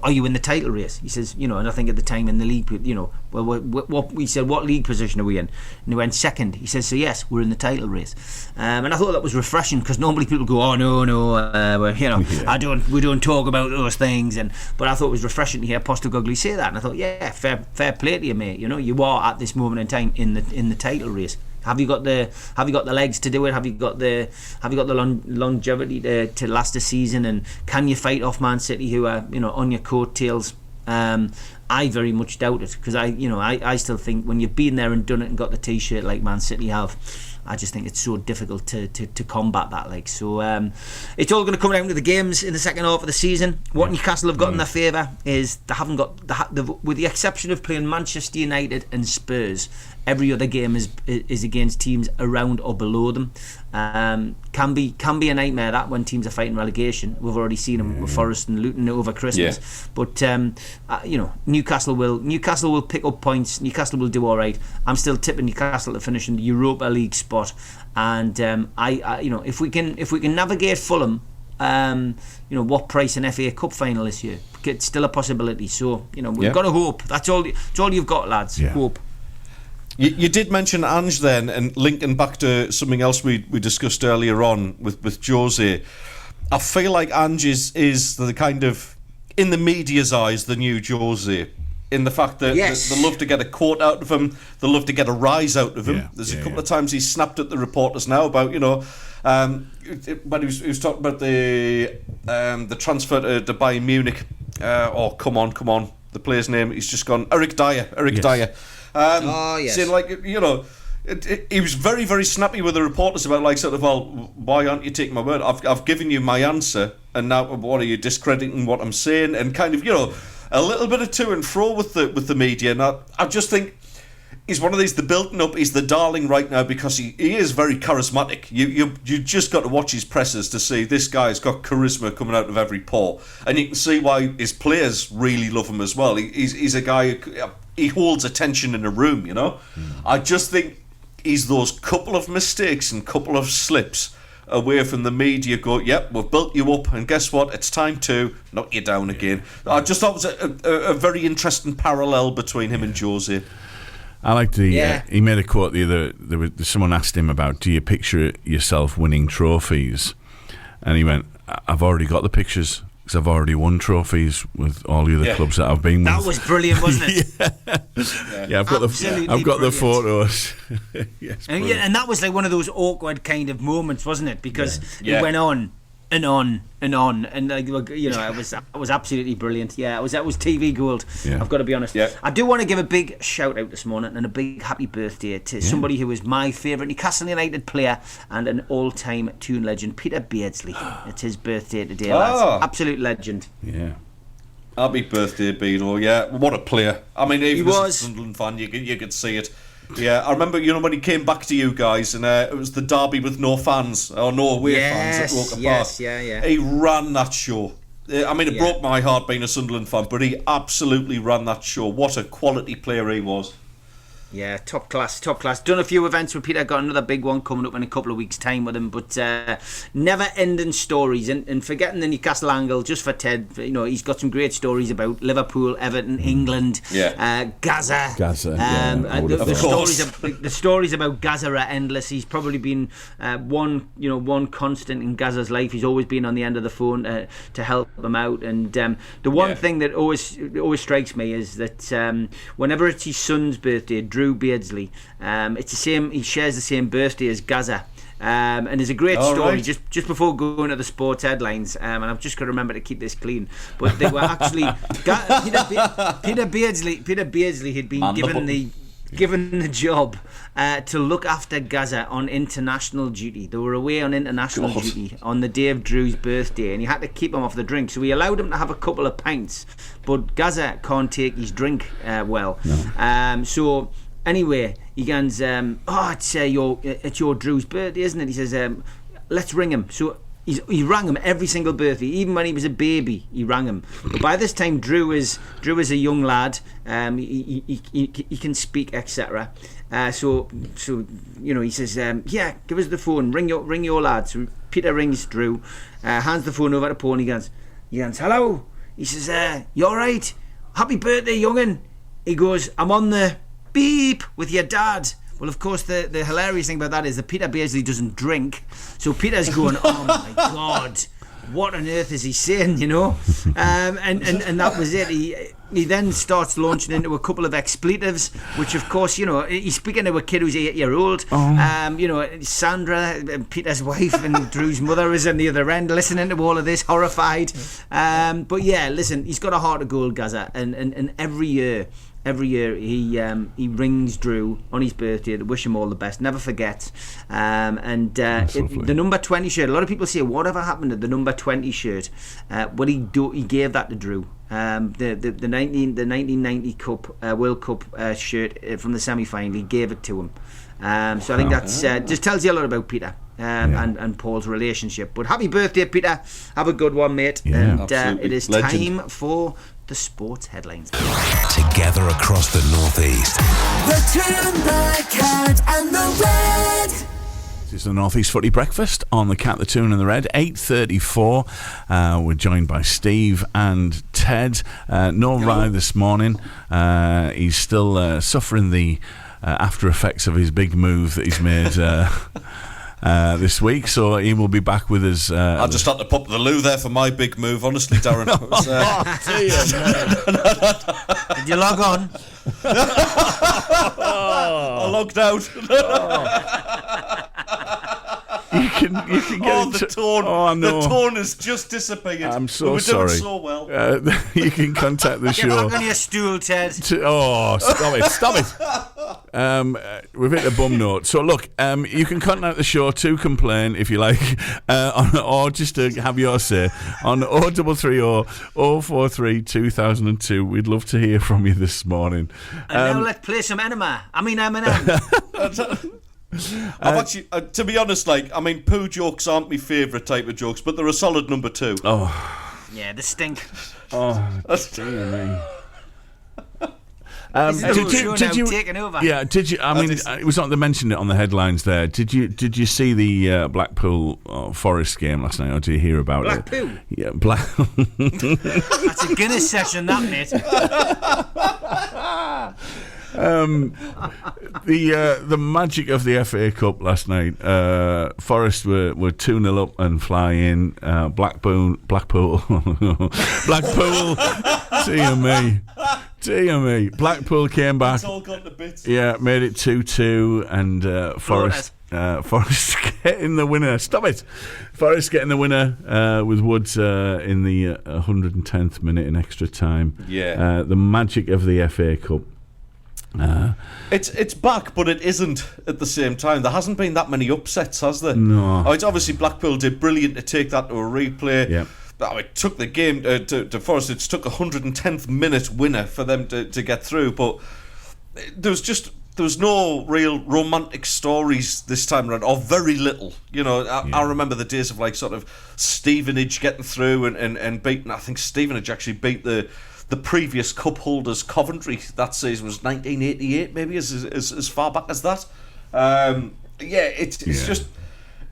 Speaker 5: Are you in the title race? He says, and I think at the time in the league, we said, what league position are we in? And he went second. He says, so yes, we're in the title race. And I thought that was refreshing, because normally people go, oh no, we don't talk about those things. But I thought it was refreshing to hear Postecoglou say that, and I thought, yeah, fair play to you, mate. You are at this moment in time in the title race. Have you got the legs to do it? Have you got the longevity to last a season? And can you fight off Man City, who are on your coattails? I very much doubt it, because I still think when you've been there and done it and got the T-shirt like Man City have, I just think it's so difficult to combat that. So it's all going to come down to the games in the second half of the season. What Newcastle have got in their favour is they haven't got, with the exception of playing Manchester United and Spurs, every other game is against teams around or below them. Can be a nightmare that when teams are fighting relegation. We've already seen them with Forest and Luton over Christmas. Yeah. But Newcastle will pick up points. Newcastle will do all right. I'm still tipping Newcastle to finish in the Europa League spot. And if we can navigate Fulham, what price an FA Cup final this year? It's still a possibility. So we've got to hope. That's all you've got, lads. Yeah. Hope.
Speaker 4: You did mention Ange then, and linking back to something else we discussed earlier on with Jose. I feel like Ange is the kind of, in the media's eyes, the new Jose. in the fact that they love to get a quote out of him, they love to get a rise out of him.
Speaker 3: Yeah,
Speaker 4: There's a couple of times he's snapped at the reporters now about, when he was talking about the transfer to Bayern Munich. Come on, the player's name. He's just gone Eric Dyer. Saying he was very, very snappy with the reporters about why aren't you taking my word? I've given you my answer, and now what are you discrediting what I'm saying? And kind of a little bit of to and fro with the media. And I just think he's one of these. They're building up. He's the darling right now because he is very charismatic. You just got to watch his presses to see this guy's got charisma coming out of every pore, and you can see why his players really love him as well. He's a guy he holds attention in a room. I just think he's those couple of mistakes and couple of slips away from the media go, yep, we've built you up, and guess what? It's time to knock you down again. I just thought it was a very interesting parallel between him and Jose.
Speaker 3: I liked he made a quote the other. Someone asked him about, do you picture yourself winning trophies? And he went, I've already got the pictures. Because I've already won trophies with all the other clubs that I've been with.
Speaker 5: That was brilliant, wasn't it?
Speaker 3: I've got the photos. Yes,
Speaker 5: and that was like one of those awkward kind of moments, wasn't it? Because it went on and on and on, and it was absolutely brilliant. Yeah, that was TV gold. Yeah. I've got to be honest. Yeah. I do want to give a big shout out this morning and a big happy birthday to somebody who is my favourite Newcastle United player and an all-time tune legend, Peter Beardsley. It's his birthday today, lads. Absolute legend.
Speaker 3: Yeah.
Speaker 4: Happy birthday, Beano. Yeah, what a player. I mean, even as a Sunderland fan, you could see it. Yeah, I remember, when he came back to you guys, and it was the derby with no fans, or no away fans at Roker Park.
Speaker 5: Yeah.
Speaker 4: He ran that show. It broke my heart being a Sunderland fan, but he absolutely ran that show. What a quality player he was.
Speaker 5: Yeah, top class. Done a few events with Peter, got another big one coming up in a couple of weeks' time with him, but never-ending stories, and forgetting the Newcastle angle, just for Ted, he's got some great stories about Liverpool, Everton, England, Gaza. The stories about Gaza are endless. He's probably been one constant in Gaza's life. He's always been on the end of the phone to help them out, and the one thing that always strikes me is that whenever it's his son's birthday, Drew Beardsley, it's the same. He shares the same birthday as Gaza, and there's a great story just before going to the sports headlines, and I've just got to remember to keep this clean. But they were actually Peter Beardsley had been given the job to look after Gaza on international duty. They were away on international duty on the day of Drew's birthday, and he had to keep him off the drink. So he allowed him to have a couple of pints, but Gaza can't take his drink well. No. So anyway, he goes, it's your Drew's birthday, isn't it? He says, let's ring him. So he rang him every single birthday, even when he was a baby. He rang him. But by this time, Drew is a young lad. He can speak, etc. So he says, give us the phone. Ring your lad. So Peter rings Drew, hands the phone over to Paul, and he goes, hello. He says, you all right? Happy birthday, young'un. He goes, I'm on the beep with your dad. Well, of course, the hilarious thing about that is that Peter Beardsley doesn't drink. So Peter's going, oh my God, what on earth is he saying, And that was it. He then starts launching into a couple of expletives, which of course, he's speaking to a kid who's 8-year-old. Sandra, Peter's wife, and Drew's mother is on the other end listening to all of this, horrified. But yeah, listen, he's got a heart of gold, Gaza, and every year he rings Drew on his birthday to wish him all the best, never forget. The number 20 shirt, a lot of people say, whatever happened to the number 20 shirt? He gave that to Drew. The 1990 Cup World Cup shirt from the semi-final, he gave it to him. So I think that's just tells you a lot about Peter and Paul's relationship. But happy birthday, Peter. Have a good one, mate. And it is time for the sports headlines.
Speaker 1: Together across the Northeast.
Speaker 2: The Toon, the Cat and the Red.
Speaker 3: This is the Northeast Footy Breakfast on the Cat, the Toon and the Red. 8:34. We're joined by Steve and Ted. No Rye this morning. He's still suffering the after effects of his big move that he's made this week, so he will be back with us.
Speaker 4: I just had to pop the loo there for my big move, honestly, Darren. It was,
Speaker 5: Did you log on?
Speaker 4: I logged out.
Speaker 3: You can get
Speaker 4: the tone.
Speaker 3: Oh, no.
Speaker 4: The tone has just disappeared.
Speaker 3: I'm so
Speaker 4: we were
Speaker 3: sorry.
Speaker 4: doing so well.
Speaker 3: You can contact the
Speaker 5: Get
Speaker 3: show.
Speaker 5: back on your stool, Ted.
Speaker 3: Stop it. We've hit a bum note. So look, you can contact the show to complain if you like, or just to have your say on 0330 043 2002. We'd love to hear from you this morning.
Speaker 5: And now let's play some Eminem.
Speaker 4: I've actually, to be honest, poo jokes aren't my favourite type of jokes, but they're a solid number 2.
Speaker 5: Yeah, they stink.
Speaker 3: Dear me.
Speaker 5: Did you taking over?
Speaker 3: Yeah, did you? I mean, it was not they mentioned it on the headlines there. Did you see the Blackpool Forest game last night, or did you hear about it?
Speaker 5: Blackpool?
Speaker 3: Yeah,
Speaker 5: That's a Guinness session, that, mate.
Speaker 3: The magic of the FA Cup last night. Forest were 2-0 up and fly in. Blackpool. Dear me. Blackpool came back.
Speaker 4: It's all gone to bits.
Speaker 3: Yeah, made it 2-2, and Forest getting the winner. Stop it! Forest getting the winner with Woods in the 110th minute in extra time.
Speaker 4: Yeah.
Speaker 3: The magic of the FA Cup.
Speaker 4: It's back, but it isn't at the same time. There hasn't been that many upsets, has there?
Speaker 3: No.
Speaker 4: It's obviously Blackpool did brilliant to take that to a replay.
Speaker 3: Yeah.
Speaker 4: It took the game to Forest. It took a 110th minute winner for them to get through, but there was no real romantic stories this time around, or very little. I remember the days of sort of Stevenage getting through and beating. I think Stevenage actually beat the previous cup holders Coventry that season. Was 1988, maybe as far back as that.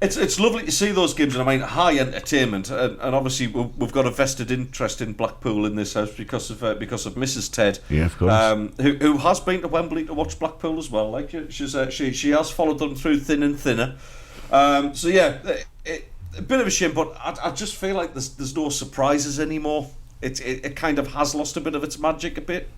Speaker 4: It's lovely to see those games, and high entertainment, and obviously we've got a vested interest in Blackpool in this house because of Mrs. Ted,
Speaker 3: yeah, of course,
Speaker 4: who has been to Wembley to watch Blackpool as well. She has followed them through thin and thinner. A bit of a shame, but I just feel like there's no surprises anymore. It kind of has lost a bit of its magic a bit.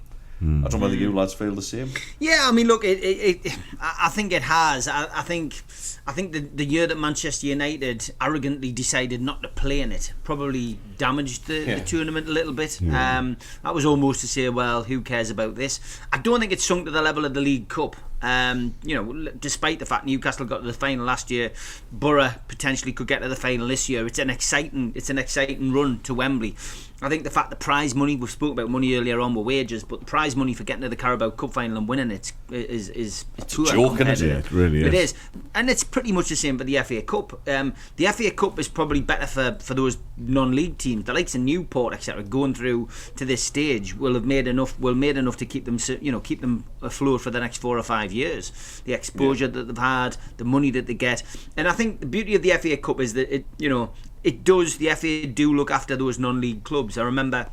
Speaker 4: I don't know whether you lads feel the same.
Speaker 5: Yeah, look, I think it has. I think the year that Manchester United arrogantly decided not to play in it probably damaged the tournament a little bit. That was almost to say, well, who cares about this? I don't think it's sunk to the level of the League Cup. Despite the fact Newcastle got to the final last year, Borough potentially could get to the final this year. It's an exciting run to Wembley. I think the fact the prize money, we've spoken about money earlier on with wages, but the prize money for getting to the Carabao Cup final and winning it is poor.
Speaker 4: Joking, isn't
Speaker 3: it? It really is.
Speaker 5: It is, and it's pretty much the same for the FA Cup. The FA Cup is probably better for those non-league teams, the likes of Newport, etc. Going through to this stage will have made enough to keep them afloat for the next 4 or 5 years. The exposure that they've had, the money that they get, and I think the beauty of the FA Cup is that the FA do look after those non-league clubs. I remember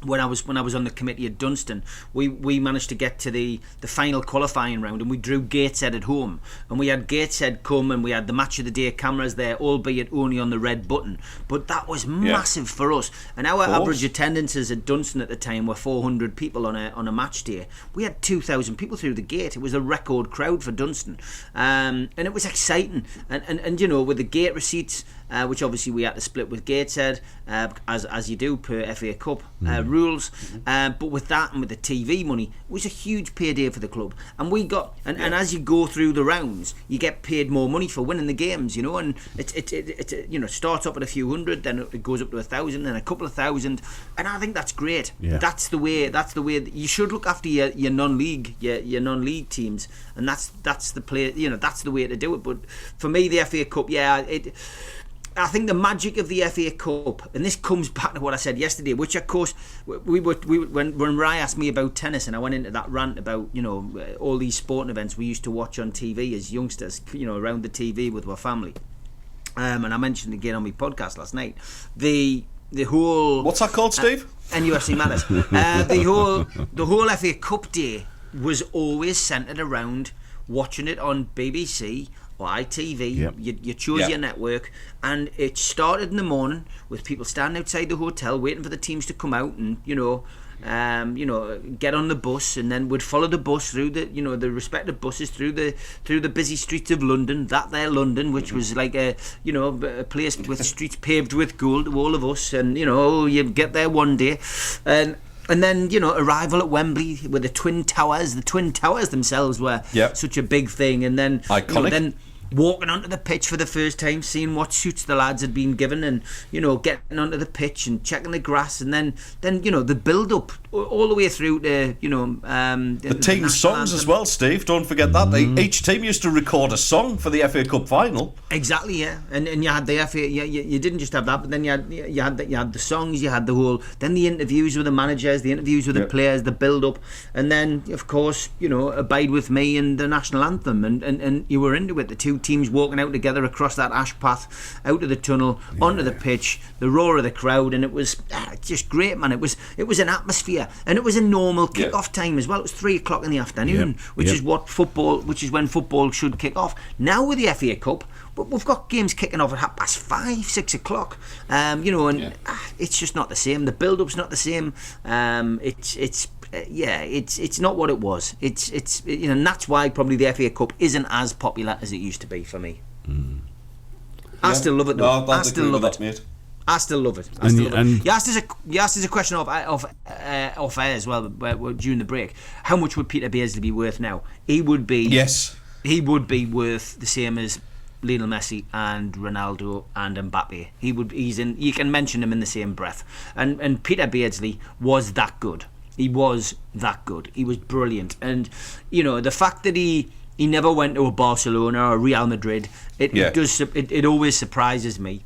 Speaker 5: when I was on the committee at Dunstan, we managed to get to the final qualifying round, and we drew Gateshead at home, and we had Gateshead come, and we had the match of the day cameras there, albeit only on the red button, but that was massive for us. And our average attendances at Dunstan at the time were 400 people on a match day. We had 2,000 people through the gate. It was a record crowd for Dunstan, and it was exciting. And with the gate receipts, which obviously we had to split with Gateshead, as you do per FA Cup rules. But with that and with the TV money, it was a huge payday for the club. And we got, and as you go through the rounds, you get paid more money for winning the games, and it starts up at a few hundred, then it goes up to 1,000, then a couple of thousand, and I think that's great.
Speaker 3: Yeah.
Speaker 5: That's the way that you should look after your non-league teams, and that's the play. That's the way to do it. But for me, the FA Cup, I think the magic of the FA Cup, and this comes back to what I said yesterday, which of course when Rai asked me about tennis, and I went into that rant about all these sporting events we used to watch on TV as youngsters, around the TV with our family, and I mentioned again on my podcast last night the whole,
Speaker 4: what's that called, Steve?
Speaker 5: NUFC Matters. The whole FA Cup day was always centred around watching it on BBC or ITV.
Speaker 3: Yep.
Speaker 5: You chose your network, and it started in the morning with people standing outside the hotel waiting for the teams to come out, and get on the bus, and then would follow the bus through the respective buses through the busy streets of London. That there London, which was like a place with streets paved with gold to all of us, and you get there one day, and then, arrival at Wembley with the Twin Towers. The Twin Towers themselves were such a big thing. And then,
Speaker 4: iconic.
Speaker 5: Then walking onto the pitch for the first time, seeing what suits the lads had been given, and getting onto the pitch and checking the grass, and then the build up all the way through to
Speaker 4: the team songs as well, Steve. Don't forget that each team used to record a song for the FA Cup final.
Speaker 5: Exactly, yeah, and you had the FA. You didn't just have that, but then you had the songs, you had the whole, then the interviews with the managers, the interviews with the players, the build up, and then of course Abide With Me and the national anthem, and you were into it. The two teams walking out together across that ash path, out of the tunnel, onto the pitch, the roar of the crowd, and it was just great, man. It was an atmosphere, and it was a normal kick-off time as well. It was 3:00 in the afternoon, which is when football should kick off. Now with the FA Cup, but we've got games kicking off at 5:30, 6 o'clock. It's just not the same. The build-up's not the same. It's not what it was. And that's why probably the FA Cup isn't as popular as it used to be for me. I still love it though. I still love it, mate. I still love it. You asked us a question off air as well during the break. How much would Peter Beardsley be worth now? He would be worth the same as Lionel Messi and Ronaldo and Mbappe. You can mention him in the same breath. And Peter Beardsley was that good. He was that good. He was brilliant. And the fact that he never went to a Barcelona or Real Madrid, it always surprises me.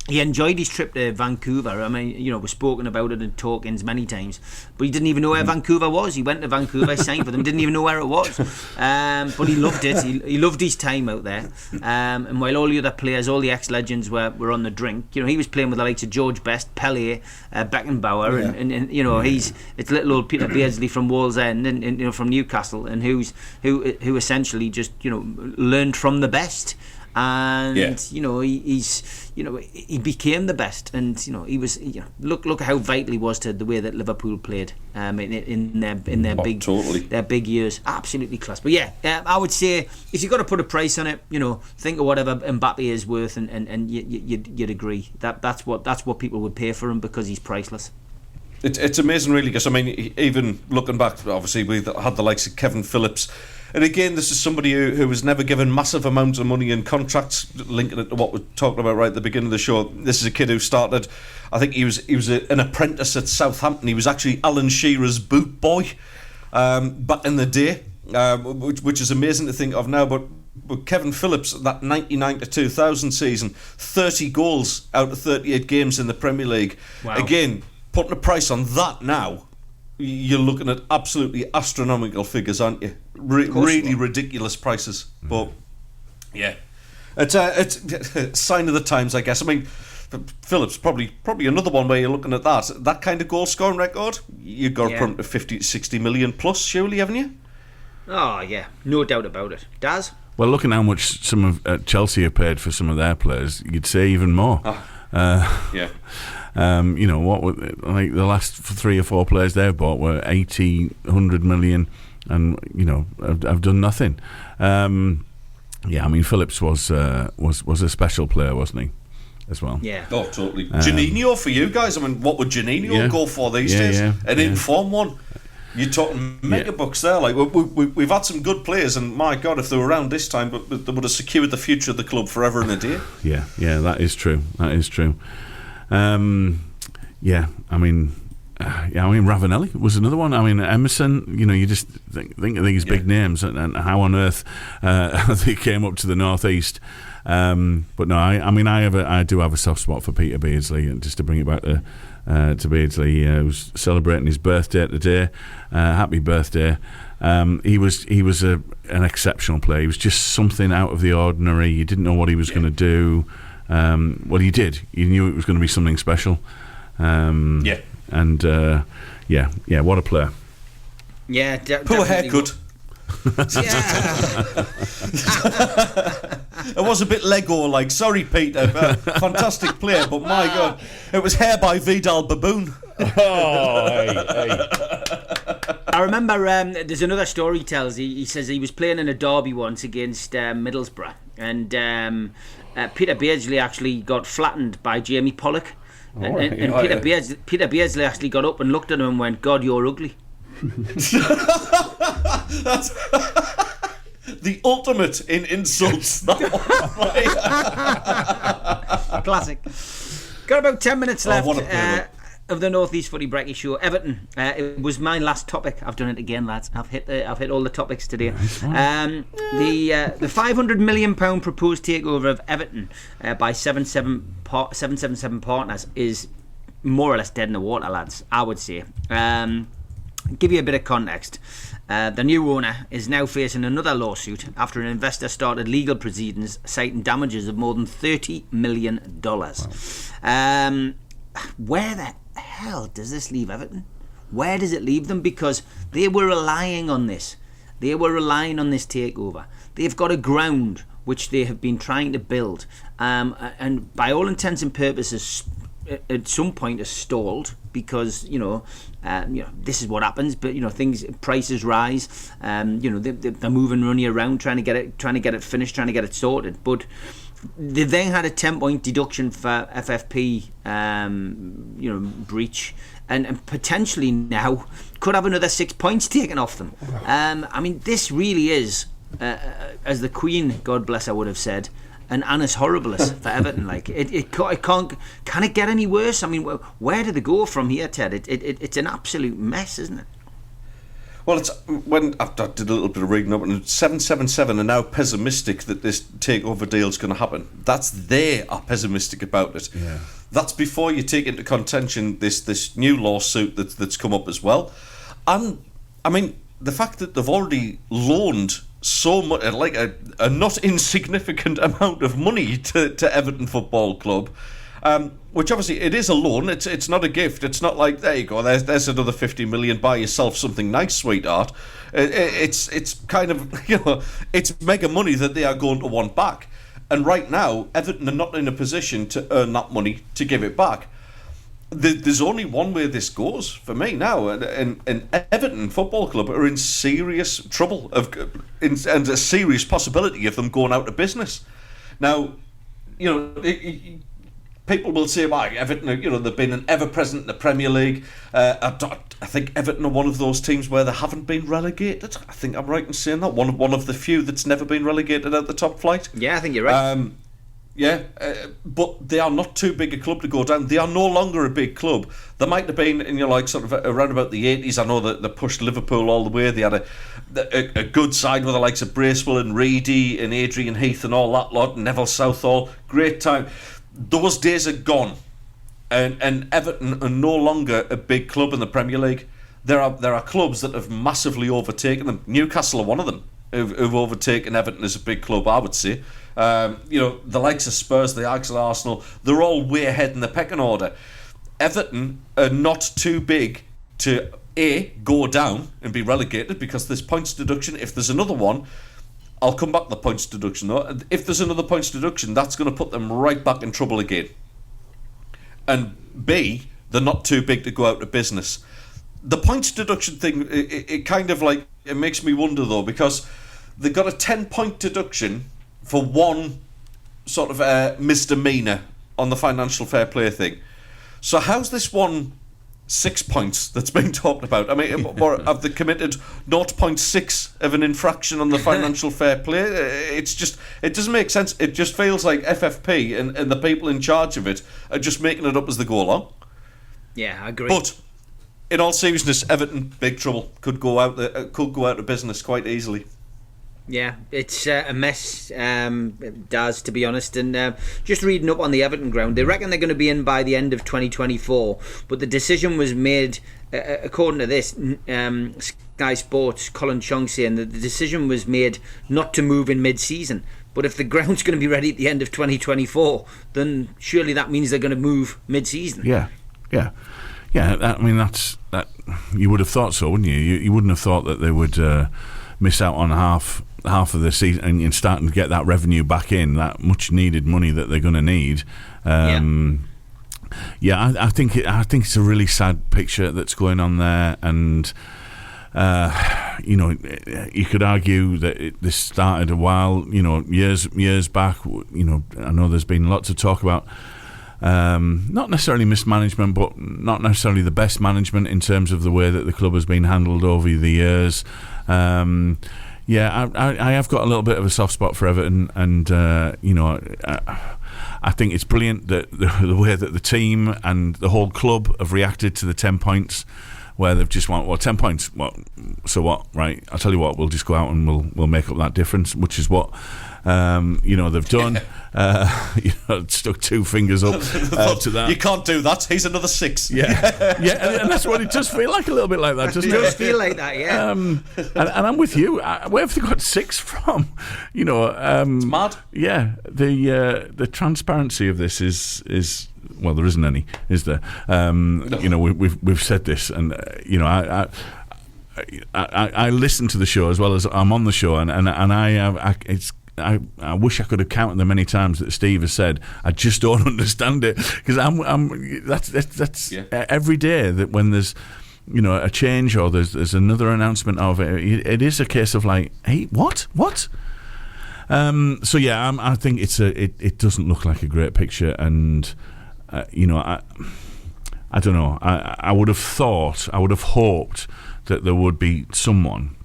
Speaker 5: He enjoyed his trip to Vancouver. I mean, we've spoken about it in talkings many times, but he didn't even know where Vancouver was. He went to Vancouver, signed for them, didn't even know where it was. But he loved it. He loved his time out there. And while all the other players, all the ex-legends were on the drink, he was playing with the likes of George Best, Pelé, Beckenbauer, and it's little old Peter Beardsley from Wallsend and from Newcastle, and who essentially just learned from the best. And he became the best, and he was look at how vital he was to the way that Liverpool played in their big years. Absolutely class. But I would say if you've got to put a price on it, think of whatever Mbappe is worth, and you'd agree that's what people would pay for him, because he's priceless.
Speaker 4: It's amazing, really, because even looking back, obviously we had the likes of Kevin Phillips. And again, this is somebody who was never given massive amounts of money in contracts, linking it to what we're talking about right at the beginning of the show. This is a kid who started, I think he was an apprentice at Southampton. He was actually Alan Shearer's boot boy back in the day, which is amazing to think of now. But Kevin Phillips, that 99 to 2000 season, 30 goals out of 38 games in the Premier League. Wow. Again, putting a price on that now, you're looking at absolutely astronomical figures, aren't you? Really ridiculous prices. But it's a sign of the times, I guess. I mean, Phillips probably another one where you're looking at that kind of goal scoring record. You've got to put him to 50 to 60 million plus, surely, haven't you? Oh yeah, no doubt about it. Daz?
Speaker 3: Well, looking how much some of Chelsea have paid for some of their players, you'd say even more. What were, like the last 3 or 4 players they've bought were 80, 100 million, and have done nothing. Phillips was a special player, wasn't he, as well?
Speaker 5: Yeah.
Speaker 4: Oh, totally. Janino for you guys. I mean, what would Janino go for these days? An inform one. You're talking mega bucks there. Like we've had some good players, and my God, if they were around this time, but they would have secured the future of the club forever and a day.
Speaker 3: Yeah, that is true. Ravanelli was another one. I mean, Emerson. You just think of these big names and how on earth they came up to the northeast. But no, I do have a soft spot for Peter Beardsley, and just to bring it back to Beardsley, who's celebrating his birthday today. Happy birthday! He was an exceptional player. He was just something out of the ordinary. You didn't know what he was going to do. Well, he did. You knew it was going to be something special. What a player.
Speaker 5: Yeah,
Speaker 4: poor haircut. It was a bit Lego-like. Sorry, Peter. Fantastic player, but my God, it was hair by Vidal Baboon.
Speaker 3: Oh, hey.
Speaker 5: I remember there's another story he tells. He says he was playing in a derby once against Middlesbrough, and Peter Beardsley actually got flattened by Jamie Pollock. Peter Beardsley actually got up and looked at him and went, "God, you're ugly."
Speaker 4: That's the ultimate in insults.
Speaker 5: Classic. Got about 10 minutes left
Speaker 4: what a player.
Speaker 5: of the North East Footy Brekky Show. Everton. It was my last topic. I've done it again, lads. I've hit all the topics today. The £500 million proposed takeover of Everton by 777 Partners is more or less dead in the water, lads, I would say. Give you a bit of context. The new owner is now facing another lawsuit after an investor started legal proceedings citing damages of more than $30 million. Wow. Where the hell does this leave Everton? Where does it leave them? Because they were relying on this. They were relying on this takeover. They've got a ground which they have been trying to build, and by all intents and purposes, at some point has stalled because this is what happens. But prices rise. They're moving money around, trying to get it finished, trying to get it sorted. But they then had a 10-point deduction for FFP, breach, and potentially now could have another 6 points taken off them. This really is, as the Queen, God bless her, would have said, an annus horribilis for Everton. Like it can't. Can it get any worse? I mean, where do they go from here, Ted? It's an absolute mess, isn't it?
Speaker 4: Well, it's when I did a little bit of reading up, and 777 are now pessimistic that this takeover deal is going to happen. They are pessimistic about it. Yeah. That's before you take into contention this new lawsuit that's come up as well. And I mean, the fact that they've already loaned so much, like a not insignificant amount of money to Everton Football Club. Which obviously it is a loan. It's not a gift. It's not like, there you go, there's another 50 million. Buy yourself something nice, sweetheart. It's kind of it's mega money that they are going to want back. And right now, Everton are not in a position to earn that money to give it back. There's only one way this goes for me now, and Everton Football Club are in serious trouble and a serious possibility of them going out of business. Now, people will say, "Why Everton? They've been ever present in the Premier League." I think Everton are one of those teams where they haven't been relegated. I think I'm right in saying that one of the few that's never been relegated at the top flight.
Speaker 5: Yeah, I think you're right.
Speaker 4: But they are not too big a club to go down. They are no longer a big club. They might have been in sort of around about the 80s. I know that they pushed Liverpool all the way. They had a good side with the likes of Bracewell and Reedy and Adrian Heath and all that lot, and Neville Southall. Great time. Those days are gone, and Everton are no longer a big club in the Premier League. There are clubs that have massively overtaken them. Newcastle are one of them who've overtaken Everton as a big club, I would say. The likes of Spurs, the Ajax, Arsenal, they're all way ahead in the pecking order. Everton are not too big to go down and be relegated because there's points deduction. If there's another one, I'll come back to the points deduction though. If there's another points deduction, that's going to put them right back in trouble again. And B, they're not too big to go out of business. The points deduction thing, it kind of like, it makes me wonder though, because they've got a 10-point deduction for one sort of misdemeanour on the financial fair play thing. So how's this one 6 points that's being talked about? I mean, or have they committed 0.6 of an infraction on the financial fair play? It doesn't make sense. It just feels like FFP and the people in charge of it are just making it up as they go along.
Speaker 5: Yeah, I agree.
Speaker 4: But in all seriousness, Everton, big trouble. Could go out of business quite easily.
Speaker 5: Yeah, it's a mess, it does, to be honest. And just reading up on the Everton ground, they reckon they're going to be in by the end of 2024. But the decision was made, according to this, Sky Sports, Colin Chong saying that the decision was made not to move in mid-season. But if the ground's going to be ready at the end of 2024, then surely that means they're going to move mid-season.
Speaker 3: Yeah. I mean, that you would have thought so, wouldn't you? You wouldn't have thought that they would miss out on half of the season and starting to get that revenue back in, that much needed money that they're going to need. I think it's a really sad picture that's going on there, and you could argue that this started a while, years back. I know there's been lots of talk about not necessarily mismanagement, but not necessarily the best management in terms of the way that the club has been handled over the years. I have got a little bit of a soft spot for Everton, and I think it's brilliant that the way that the team and the whole club have reacted to the 10 points, where they've just went, 10 points, so what, right? I'll tell you what, we'll just go out and we'll make up that difference, which is what they've done. Stuck 2 fingers up to that.
Speaker 4: You can't do that. He's another 6.
Speaker 3: Yeah, and that's what it does feel like, a little bit like that, doesn't it?
Speaker 5: It does feel like that, yeah.
Speaker 3: And I'm with you. Where have they got 6 from?
Speaker 4: It's mad.
Speaker 3: Yeah, the transparency of this is well, there isn't any, is there? No. We've said this, and I listen to the show as well as I'm on the show, and I wish I could have counted the many times that Steve has said, I just don't understand it, because that's every day that when there's a change or there's another announcement of it is a case of like, hey, what? I think it doesn't look like a great picture, and I don't know. I would have hoped that there would be someone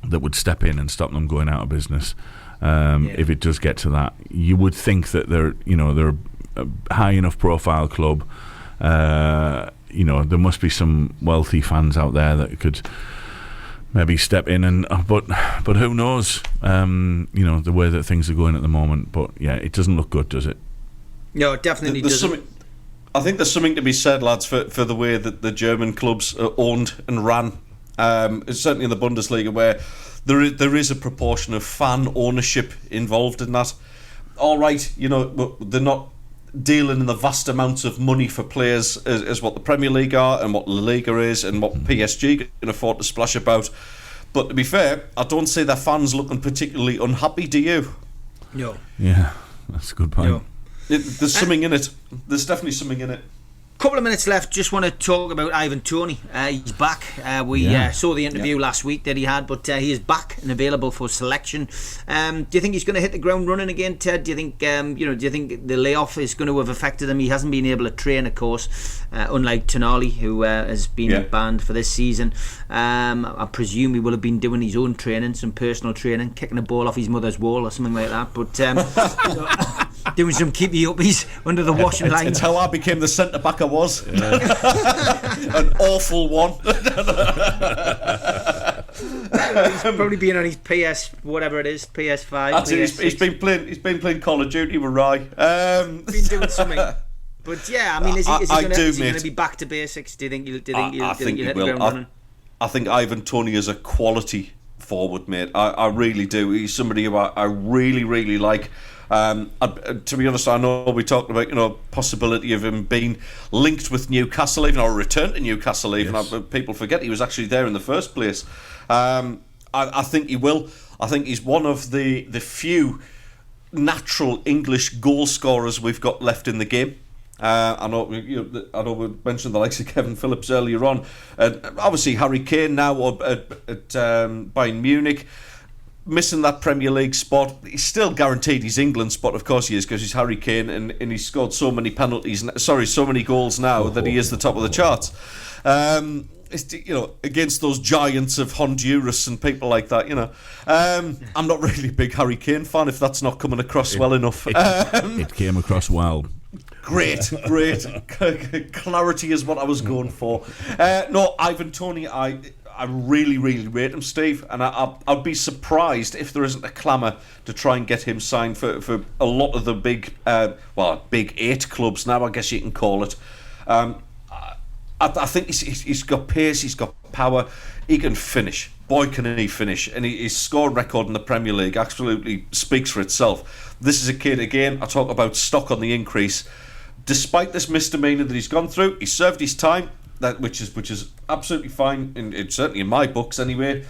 Speaker 3: that would step in and stop them going out of business. If it does get to that, you would think that they're a high enough profile club. There must be some wealthy fans out there that could maybe step in, but who knows? The way that things are going at the moment. But yeah, it doesn't look good, does it?
Speaker 5: No, it definitely doesn't.
Speaker 4: I think there's something to be said, lads, for the way that the German clubs are owned and ran. It's certainly in the Bundesliga, where there is a proportion of fan ownership involved in that. All right, they're not dealing in the vast amounts of money for players as what the Premier League are and what La Liga is and what PSG can afford to splash about. But to be fair, I don't see their fans looking particularly unhappy, do you?
Speaker 5: No.
Speaker 3: Yeah, that's a good point.
Speaker 5: No.
Speaker 4: There's something in it. There's definitely something in it.
Speaker 5: Couple of minutes left. Just want to talk about Ivan Toney. He's back. We saw the interview last week that he had, but he is back and available for selection. Do you think he's going to hit the ground running again, Ted? Do you think do you think the layoff is going to have affected him? He hasn't been able to train, of course, unlike Tonali, who has been banned for this season. I presume he will have been doing his own training, some personal training, kicking a ball off his mother's wall or something like that. But doing some keepy-uppies under the washing line.
Speaker 4: It's how I became the centre-back I was. An awful one.
Speaker 5: He's probably been on his PS, whatever it is, PS5.
Speaker 4: He's been playing Call of Duty with Rye.
Speaker 5: Been doing something. But yeah, I mean, is he going to be back to basics? Do you think he'll hit the ground running?
Speaker 4: I think Ivan Toney is a quality forward, mate. I really do. He's somebody who I really, really like. To be honest, I know we talked about possibility of him being linked with Newcastle even, or a return to Newcastle even. Yes. People forget he was actually there in the first place. I think he will. I think he's one of the few natural English goal scorers we've got left in the game. I know we mentioned the likes of Kevin Phillips earlier on, and obviously Harry Kane now at Bayern Munich. Missing that Premier League spot. He's still guaranteed his England spot, of course he is, because he's Harry Kane, and he's scored so many so many goals now that he is the top of the charts. Against those giants of Honduras and people like that, I'm not really a big Harry Kane fan, if that's not coming across well enough.
Speaker 3: It came across well.
Speaker 4: Great. Clarity is what I was going for. No, Ivan Toney, I really, really rate him, Steve, and I'd be surprised if there isn't a clamour to try and get him signed for a lot of the big 8 clubs now, I guess you can call it. I think he's got pace, he's got power, he can finish. Boy, can he finish. And his scoring record in the Premier League absolutely speaks for itself. This is a kid, again, I talk about stock on the increase. Despite this misdemeanour that he's gone through, he served his time. Which is absolutely fine, certainly in my books anyway.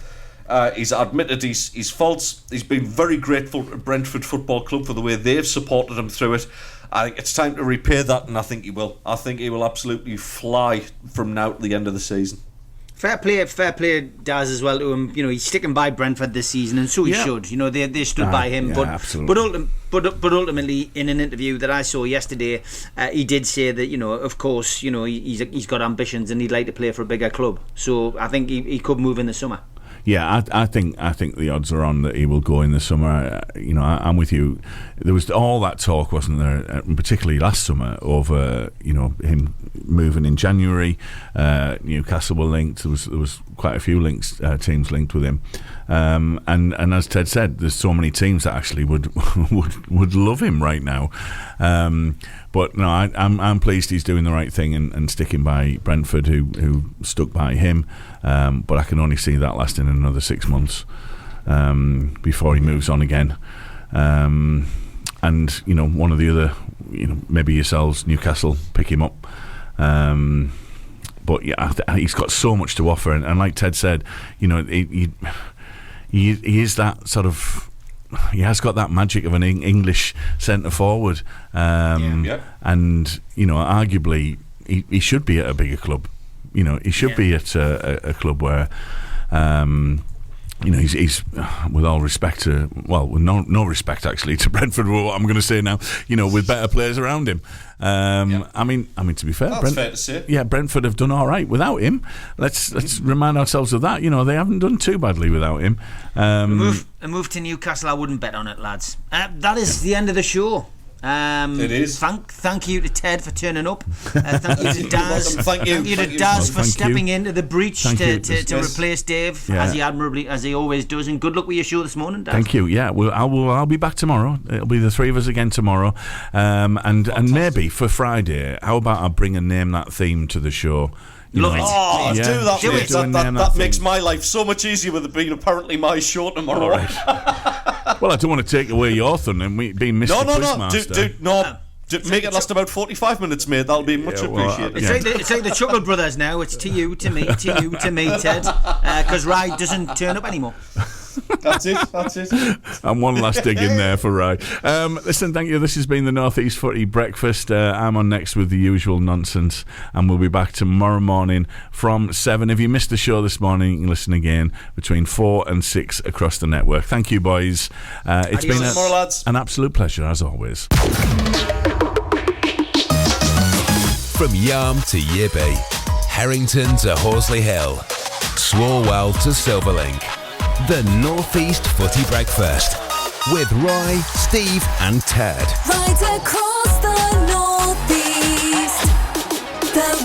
Speaker 4: He's admitted his faults. He's been very grateful to Brentford Football Club for the way they've supported him through it. I think it's time to repay that, and I think he will. I think he will absolutely fly from now to the end of the season.
Speaker 5: Fair play Daz as well to him. You know, he's sticking by Brentford this season, and so he should. You know, they stood by him. But ultimately, in an interview that I saw yesterday, he did say that, you know, of course, you know, he's got ambitions and he'd like to play for a bigger club. So I think he could move in the summer.
Speaker 3: Yeah, I think the odds are on that he will go in the summer. You know, I'm with you. There was all that talk, wasn't there, particularly last summer, over, you know, him moving in January. Newcastle were linked. There was quite a few teams linked with him. And as Ted said, there's so many teams that actually would love him right now. But no, I'm pleased he's doing the right thing and sticking by Brentford, who stuck by him. But I can only see that lasting another 6 months before he moves on again. And you know, one of the other, you know, maybe yourselves, Newcastle, pick him up. But yeah, he's got so much to offer, and like Ted said, you know, he is that sort of. He has got that magic of an English centre forward, and you know, arguably he should be at a bigger club. You know, he should be at a club where, you know, he's with all respect to, well, with no respect actually to Brentford. What I'm going to say now, you know, with better players around him. I mean, to be fair,
Speaker 4: that's fair to say.
Speaker 3: Yeah, Brentford have done all right without him. Let's remind ourselves of that. You know, they haven't done too badly without him.
Speaker 5: A move to Newcastle, I wouldn't bet on it, lads. That is the end of the show.
Speaker 4: It is.
Speaker 5: Thank you to Ted for turning up. Thank you to Daz.
Speaker 4: Thank you
Speaker 5: to Daz for stepping into the breach to
Speaker 3: Yes.
Speaker 5: replace Dave, as he always does. And good luck with your show this morning, Daz.
Speaker 3: Thank you. Yeah, I'll be back tomorrow. It'll be the three of us again tomorrow. And maybe for Friday, how about I bring and name that theme to the show?
Speaker 5: Love it.
Speaker 4: Oh,
Speaker 3: Yeah.
Speaker 4: do that,
Speaker 5: Do
Speaker 4: mate.
Speaker 5: it.
Speaker 4: That makes my life so much easier with it being apparently my show tomorrow.
Speaker 3: All right. Well, I don't want to take away your thunder and being Mr. Quizmaster.
Speaker 4: Make it last about 45 minutes, mate. That'll be much appreciated.
Speaker 5: It's like the Chuckle Brothers now. It's to you, to me, to you, to me, Ted. Because Rai doesn't turn up anymore.
Speaker 4: That's it.
Speaker 3: And one last dig in there for Rai. Listen, thank you. This has been the North East Footy Breakfast. I'm on next with the usual nonsense, and we'll be back tomorrow morning from 7. If you missed the show this morning, you can listen again between 4 and 6 across the network. Thank you, boys. It's been an absolute pleasure, as always.
Speaker 1: From Yarm to Yibby, Harrington to Horsley Hill, Swalwell to Silverlink. The North East Footy Breakfast with Roy, Steve and Ted.
Speaker 2: Right across the North East, the